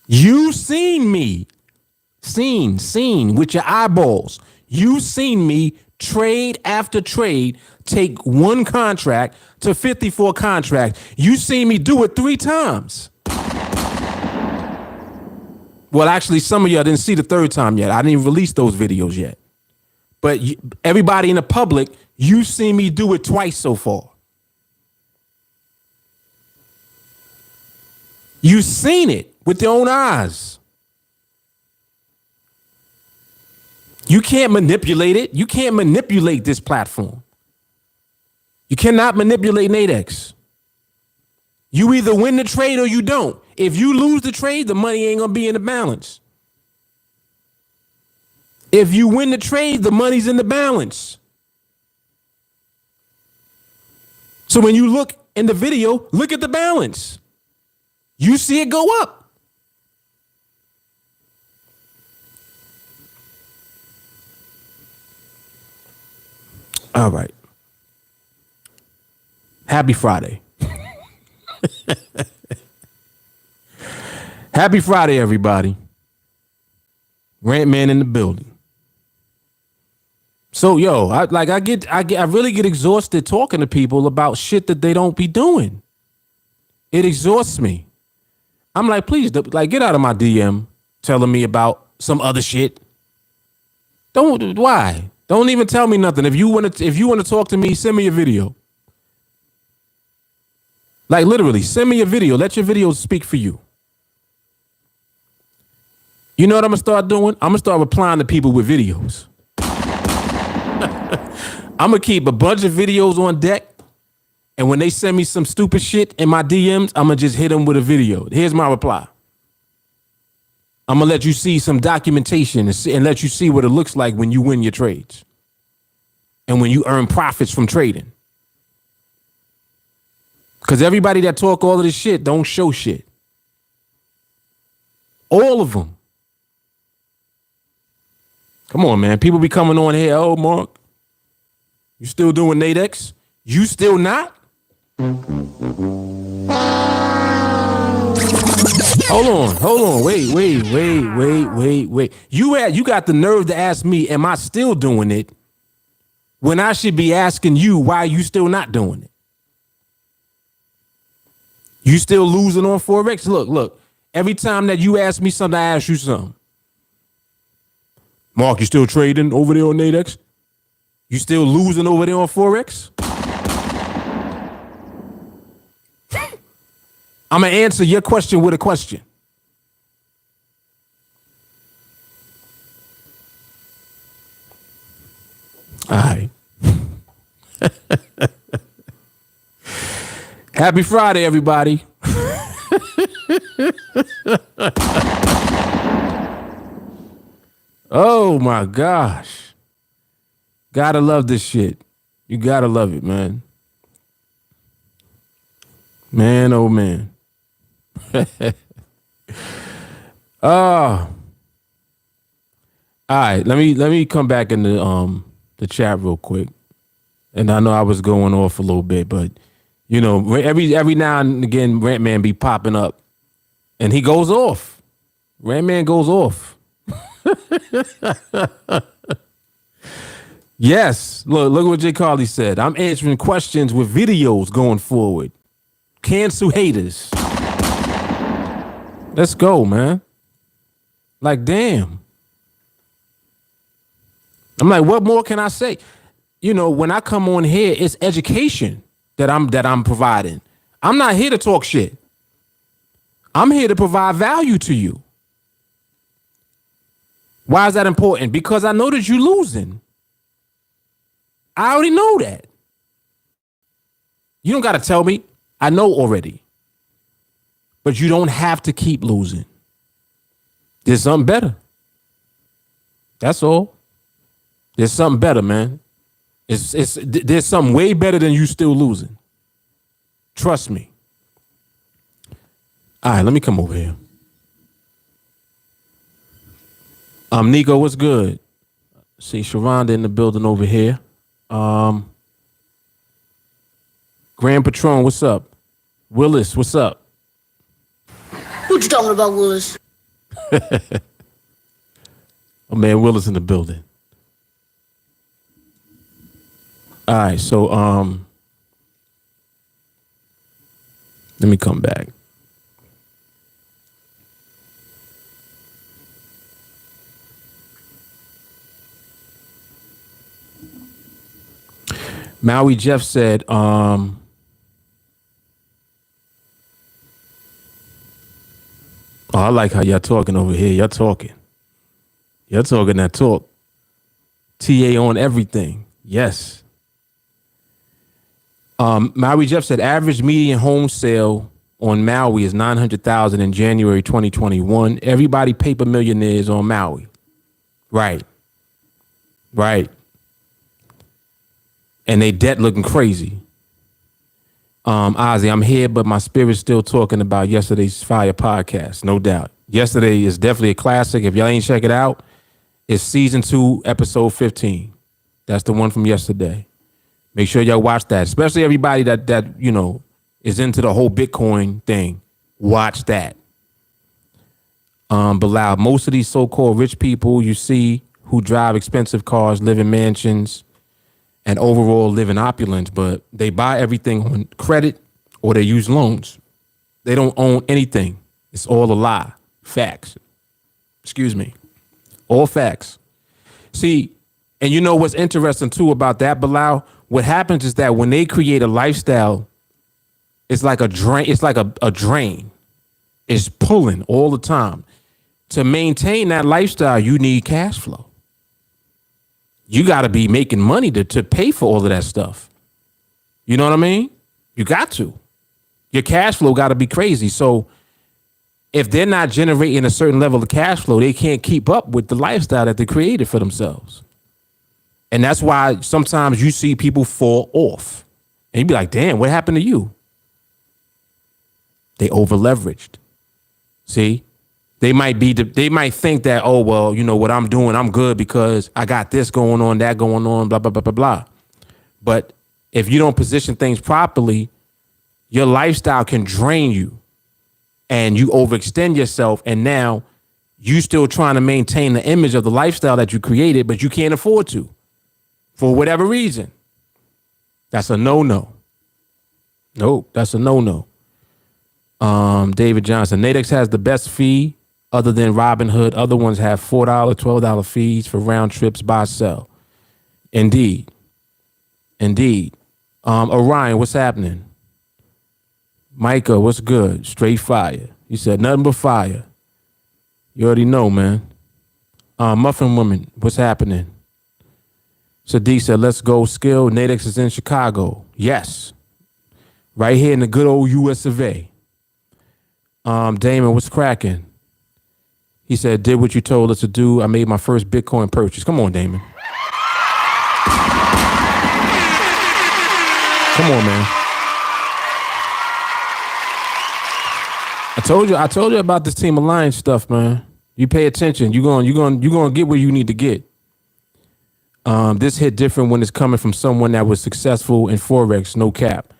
You seen me. Seen with your eyeballs. You seen me trade after trade, take one contract to 54 contracts. You seen me do it 3 times. Well, actually, some of y'all didn't see the 3rd time yet. I didn't even release those videos yet. But everybody in the public, you seen me do it twice so far. You seen it with your own eyes. You can't manipulate it. You can't manipulate this platform. You cannot manipulate NADEX. You either win the trade or you don't. If you lose the trade, the money ain't going to be in the balance. If you win the trade, the money's in the balance. So when you look in the video, look at the balance. You see it go up. All right. Happy Friday. Happy Friday, everybody. Rant Man in the building. So, yo, I really get exhausted talking to people about shit that they don't be doing. It exhausts me. I'm like, please, get out of my DM telling me about some other shit. Why? Don't even tell me nothing. If you want to talk to me, send me a video. Like literally, send me a video. Let your videos speak for you. You know what I'm gonna start doing? I'm gonna start replying to people with videos. I'm gonna keep a bunch of videos on deck, and when they send me some stupid shit in my DMs, I'm gonna just hit them with a video. Here's my reply. I'm gonna let you see some documentation and let you see what it looks like when you win your trades and when you earn profits from trading. Because everybody that talk all of this shit don't show shit. All of them. Come on, man. People be coming on here. Oh, Mark, you still doing NADEX? You still not? Hold on. Wait. You got the nerve to ask me, am I still doing it? When I should be asking you, why are you still not doing it? You still losing on Forex? Look. Every time that you ask me something, I ask you something. Mark, you still trading over there on NADEX? You still losing over there on Forex? I'm going to answer your question with a question. All right. Happy Friday, everybody. Oh, my gosh. Gotta love this shit. You gotta love it, man. Man, oh man. All right, let me come back in the chat real quick. And I know I was going off a little bit, but you know, every now and again, Rant Man be popping up, and he goes off. Rant Man goes off. Yes, look what Jay Carly said. I'm answering questions with videos going forward. Cancel haters. Let's go, man. Like, damn. I'm like, what more can I say? You know, when I come on here, it's education that I'm providing. I'm not here to talk shit. I'm here to provide value to you. Why is that important? Because I know that you're losing. I already know that. You don't got to tell me. I know already. But you don't have to keep losing. There's something better. That's all. There's something better, man. There's something way better than you still losing. Trust me. All right, let me come over here. Nico, what's good? See Sharonda in the building over here. Grand Patron, what's up? Willis, what's up? What you talking about, Willis? Oh man, Willis in the building. All right, so let me come back. Maui Jeff said, oh, I like how y'all talking over here. Y'all talking that talk. TA on everything. Yes. Maui Jeff said average median home sale on Maui is 900,000 in January 2021. Everybody paper millionaires on Maui. Right. And they debt looking crazy. Ozzy, I'm here, but my spirit's still talking about yesterday's fire podcast, no doubt. Yesterday is definitely a classic. If y'all ain't check it out, it's season 2, episode 15. That's the one from yesterday. Make sure y'all watch that, especially everybody that you know is into the whole Bitcoin thing. Watch that. Bilal, most of these so-called rich people you see who drive expensive cars, live in mansions, and overall live in opulence, but they buy everything on credit or they use loans. They don't own anything. It's all a lie. Facts. Excuse me. All facts. See, and you know what's interesting too about that, Bilal? What happens is that when they create a lifestyle, it's like a drain. It's like a drain. It's pulling all the time. To maintain that lifestyle, you need cash flow. You got to be making money to pay for all of that stuff. You know what I mean? You got to. Your cash flow got to be crazy. So if they're not generating a certain level of cash flow, they can't keep up with the lifestyle that they created for themselves. And that's why sometimes you see people fall off. And you be like, damn, what happened to you? They over leveraged. See? They might think that, oh, well, you know what I'm doing, I'm good because I got this going on, that going on, blah, blah, blah, blah, blah. But if you don't position things properly, your lifestyle can drain you and you overextend yourself. And now you still trying to maintain the image of the lifestyle that you created, but you can't afford to for whatever reason. That's a no-no. Nope, that's a no-no. David Johnson, NADEX has the best fee other than Robinhood. Other ones have $4, $12 fees for round trips, buy, sell. Indeed. Orion, what's happening? Micah, what's good? Straight fire. You said nothing but fire. You already know, man. Muffin Woman, what's happening? Sadiq said, let's go skill. NADEX is in Chicago. Yes. Right here in the good old US of A. Damon, what's cracking? He said, did what you told us to do. I made my first Bitcoin purchase. Come on, Damon. Come on, man. I told you about this Team Alliance stuff, man. You pay attention. You're going to get where you need to get. This hit different when it's coming from someone that was successful in Forex, no cap.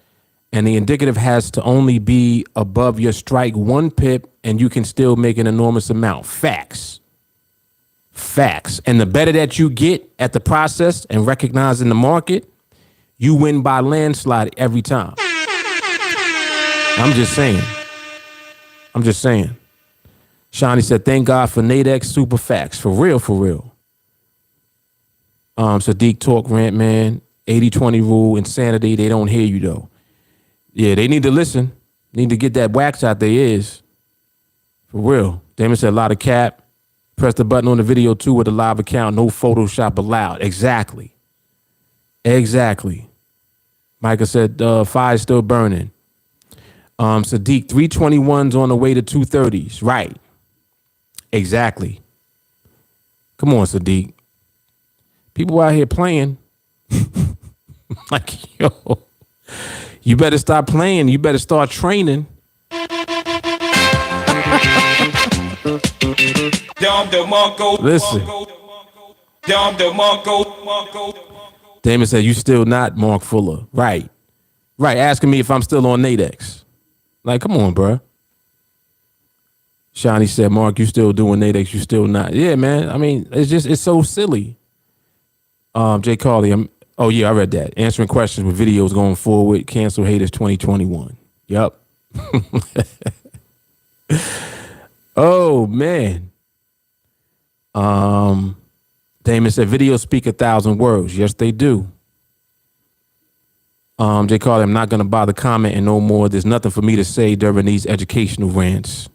And the indicative has to only be above your strike 1 pip and you can still make an enormous amount. Facts. Facts. And the better that you get at the process and recognizing the market, you win by landslide every time. I'm just saying. Shawnee said, thank God for NADEX super facts. For real, for real. Sadiq talk rant, man. 80-20 rule, insanity. They don't hear you though. Yeah, they need to listen. Need to get that wax out their ears. For real. Damon said a lot of cap. Press the button on the video too with a live account. No Photoshop allowed. Exactly. Micah said fire's still burning. Sadiq, 321s on the way to 230s. Right. Exactly. Come on, Sadiq. People out here playing. Like, yo, you better stop playing. You better start training. Listen. Damon said, you still not Mark Fuller. Right. Asking me if I'm still on NADEX. Like, come on, bro. Shawnee said, Mark, you still doing NADEX. You still not. Yeah, man. I mean, it's so silly. Jay Carly, oh yeah, I read that. Answering questions with videos going forward. Cancel haters 2021. Yup. Oh man. Damon said videos speak 1,000 words. Yes, they do. Jay Carly, I'm not gonna bother commenting no more. There's nothing for me to say during these educational rants.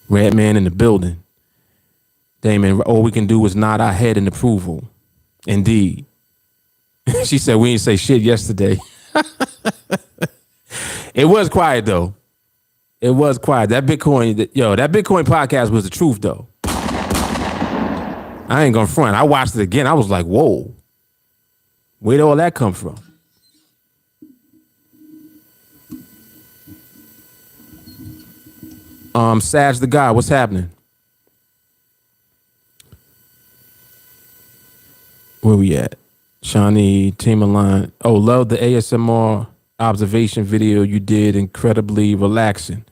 Red man in the building. Damon, all we can do is nod our head in approval. Indeed. She said we didn't say shit yesterday. It was quiet though. It was quiet. That Bitcoin podcast was the truth though. I ain't gonna front. I watched it again. I was like, whoa. Where'd all that come from? Saj the guy, what's happening? Where we at? Shawnee, TeamAlliance. Oh, love the ASMR observation video you did. Incredibly relaxing.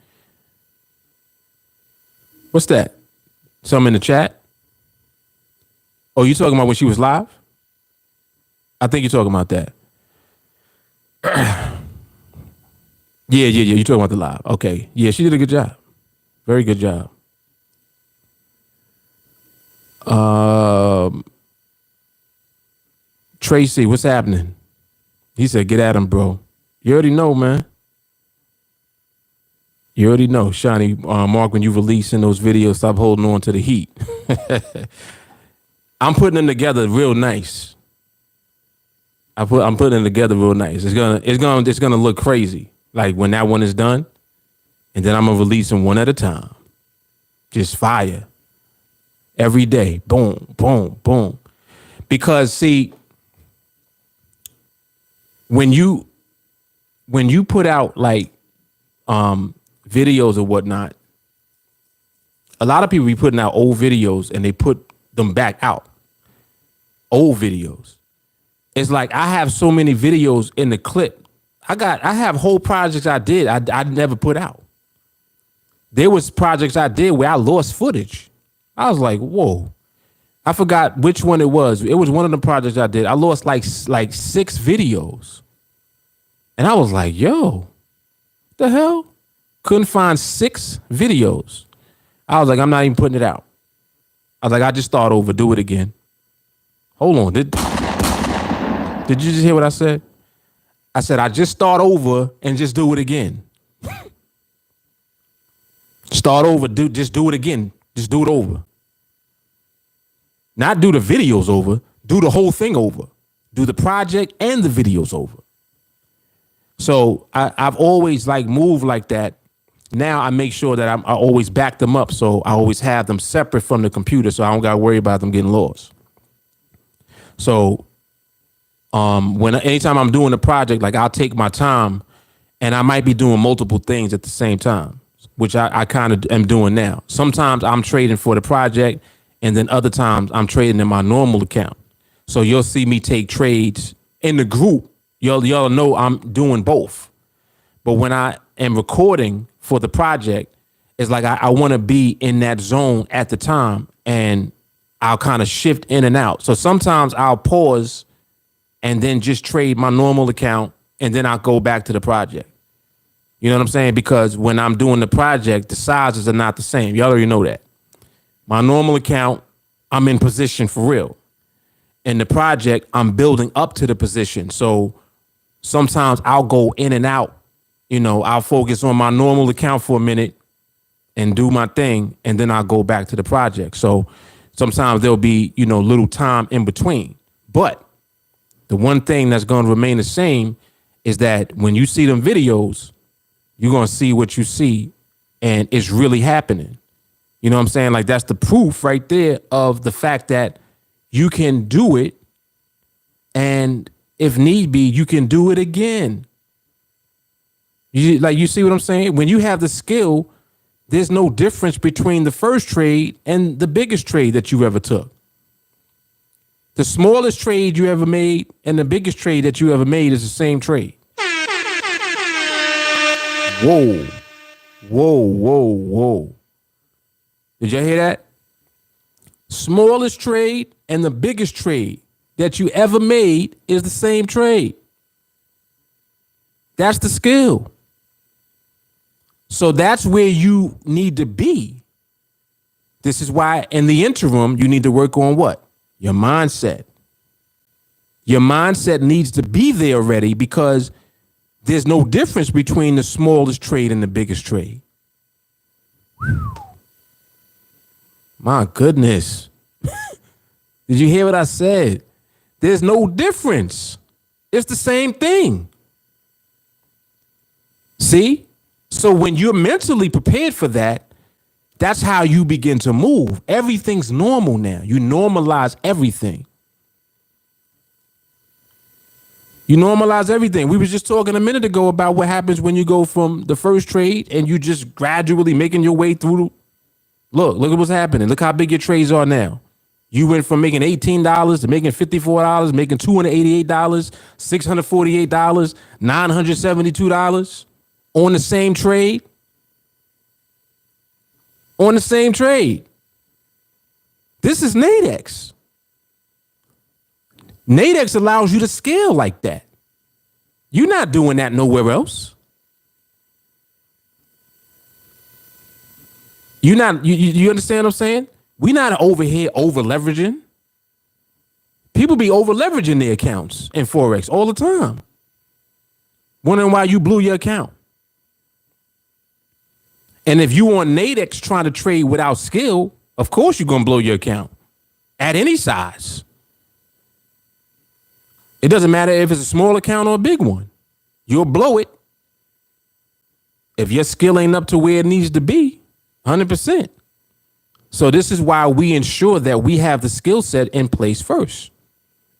What's that? Something in the chat? Oh, you talking about when she was live? I think you're talking about that. Yeah. You're talking about the live. Okay. Yeah, she did a good job. Very good job. Tracy, what's happening? He said, get at him, bro. You already know, man. You already know. Shawnee, Mark, when you releasing those videos, stop holding on to the heat. I'm putting them together real nice. I'm putting them together real nice. It's gonna look crazy. Like when that one is done, and then I'm gonna release them one at a time. Just fire. Every day. Boom, boom, boom. Because see, when you put out like videos or whatnot, a lot of people be putting out old videos and they put them back out. Old videos. It's like I have so many videos in the clip. I have whole projects I did I never put out. There was projects I did where I lost footage. I was like, whoa. I forgot which one it was. It was one of the projects I did. I lost like 6 videos. And I was like, yo, what the hell? Couldn't find 6 videos. I was like, I'm not even putting it out. I was like, I just start over, do it again. Hold on. Did you just hear what I said? I said, I just start over and just do it again. Start over, just do it again. Just do it over. Not do the videos over, do the whole thing over. Do the project and the videos over. So I've always like moved like that. Now I make sure that I always back them up. So I always have them separate from the computer so I don't got to worry about them getting lost. So anytime I'm doing a project, like I'll take my time and I might be doing multiple things at the same time, which I kind of am doing now. Sometimes I'm trading for the project, and then other times I'm trading in my normal account. So you'll see me take trades in the group. Y'all know I'm doing both. But when I am recording for the project, it's like I want to be in that zone at the time, and I'll kind of shift in and out. So sometimes I'll pause and then just trade my normal account, and then I'll go back to the project. You know what I'm saying? Because when I'm doing the project, the sizes are not the same. Y'all already know that. My normal account, I'm in position for real. In the project, I'm building up to the position. So sometimes I'll go in and out. I'll focus on my normal account for a minute and do my thing, and then I'll go back to the project. So sometimes there'll be, little time in between. But the one thing that's going to remain the same is that when you see them videos, you're going to see what you see, and it's really happening. You know what I'm saying? Like, that's the proof right there of the fact that you can do it, and if need be, you can do it again. You see what I'm saying? When you have the skill, there's no difference between the first trade and the biggest trade that you ever took. The smallest trade you ever made and the biggest trade that you ever made is the same trade. Whoa, whoa, whoa, whoa. Did y'all hear that? Smallest trade and the biggest trade that you ever made is the same trade. That's the skill. So that's where you need to be. This is why in the interim, you need to work on what? Your mindset. Your mindset needs to be there already, because there's no difference between the smallest trade and the biggest trade. My goodness. Did you hear what I said? There's no difference. It's the same thing. See? So when you're mentally prepared for that, that's how you begin to move. Everything's normal now. You normalize everything. You normalize everything. We was just talking a minute ago about what happens when you go from the first trade and you just gradually making your way through. Look at what's happening. Look how big your trades are now. You went from making $18 to making $54, making $288, $648, $972 on the same trade. On the same trade. This is NADEX. NADEX allows you to scale like that. You're not doing that nowhere else. You understand what I'm saying? We're not over here over leveraging. People be over leveraging their accounts in Forex all the time. Wondering why you blew your account. And if you on NADEX trying to trade without skill, of course you're going to blow your account at any size. It doesn't matter if it's a small account or a big one. You'll blow it if your skill ain't up to where it needs to be, 100%. So this is why we ensure that we have the skill set in place first.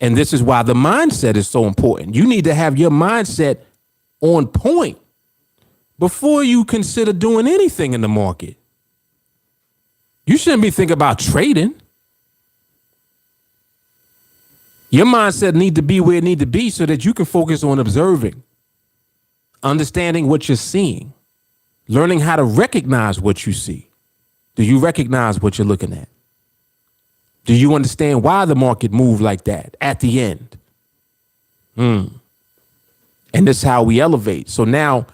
And this is why the mindset is so important. You need to have your mindset on point before you consider doing anything in the market. You shouldn't be thinking about trading. Your mindset need to be where it need to be so that you can focus on observing, understanding what you're seeing, learning how to recognize what you see. Do you recognize what you're looking at? Do you understand why the market moved like that at the end? And this is how we elevate. So now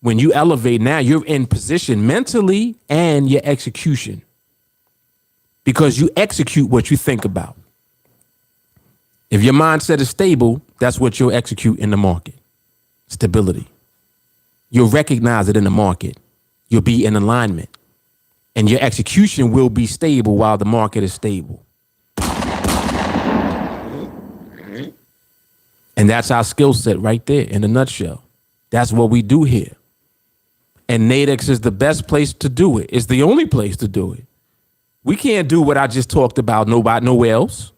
when you elevate, now you're in position mentally and your execution, because you execute what you think about. If your mindset is stable, that's what you'll execute in the market. Stability. You'll recognize it in the market. You'll be in alignment. And your execution will be stable while the market is stable. And that's our skill set right there in a nutshell. That's what we do here. And NADEX is the best place to do it. It's the only place to do it. We can't do what I just talked about nowhere else.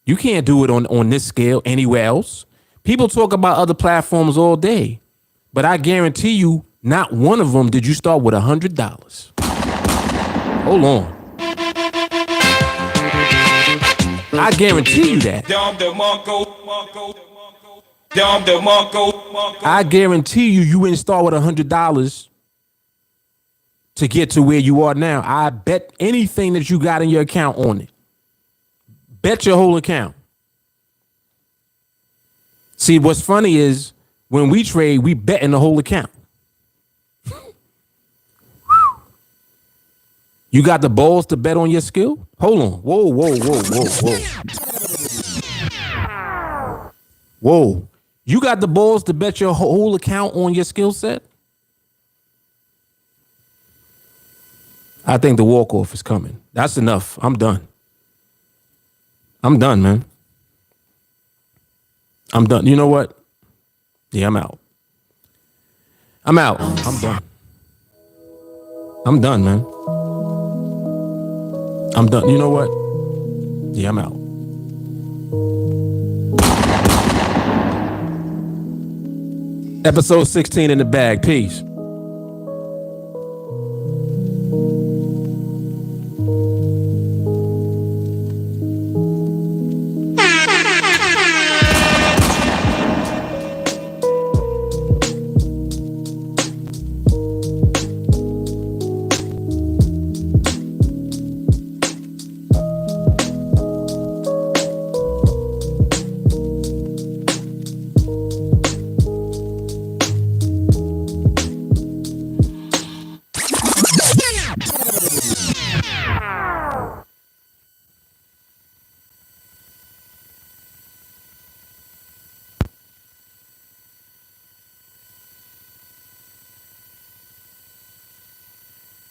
You can't do it on this scale anywhere else. People talk about other platforms all day. But I guarantee you, not one of them did you start with $100. Hold on. I guarantee you that. I guarantee you didn't start with $100 to get to where you are now. I bet anything that you got in your account on it. Bet your whole account. See, what's funny is when we trade, we bet in the whole account. You got the balls to bet on your skill? Hold on. Whoa. You got the balls to bet your whole account on your skill set? I think the walk-off is coming. That's enough. I'm done. I'm done, man. I'm done. You know what? Yeah, I'm out. I'm out. I'm done. I'm done, man. I'm done. You know what? Yeah, I'm out. Episode 16 in the bag. Peace.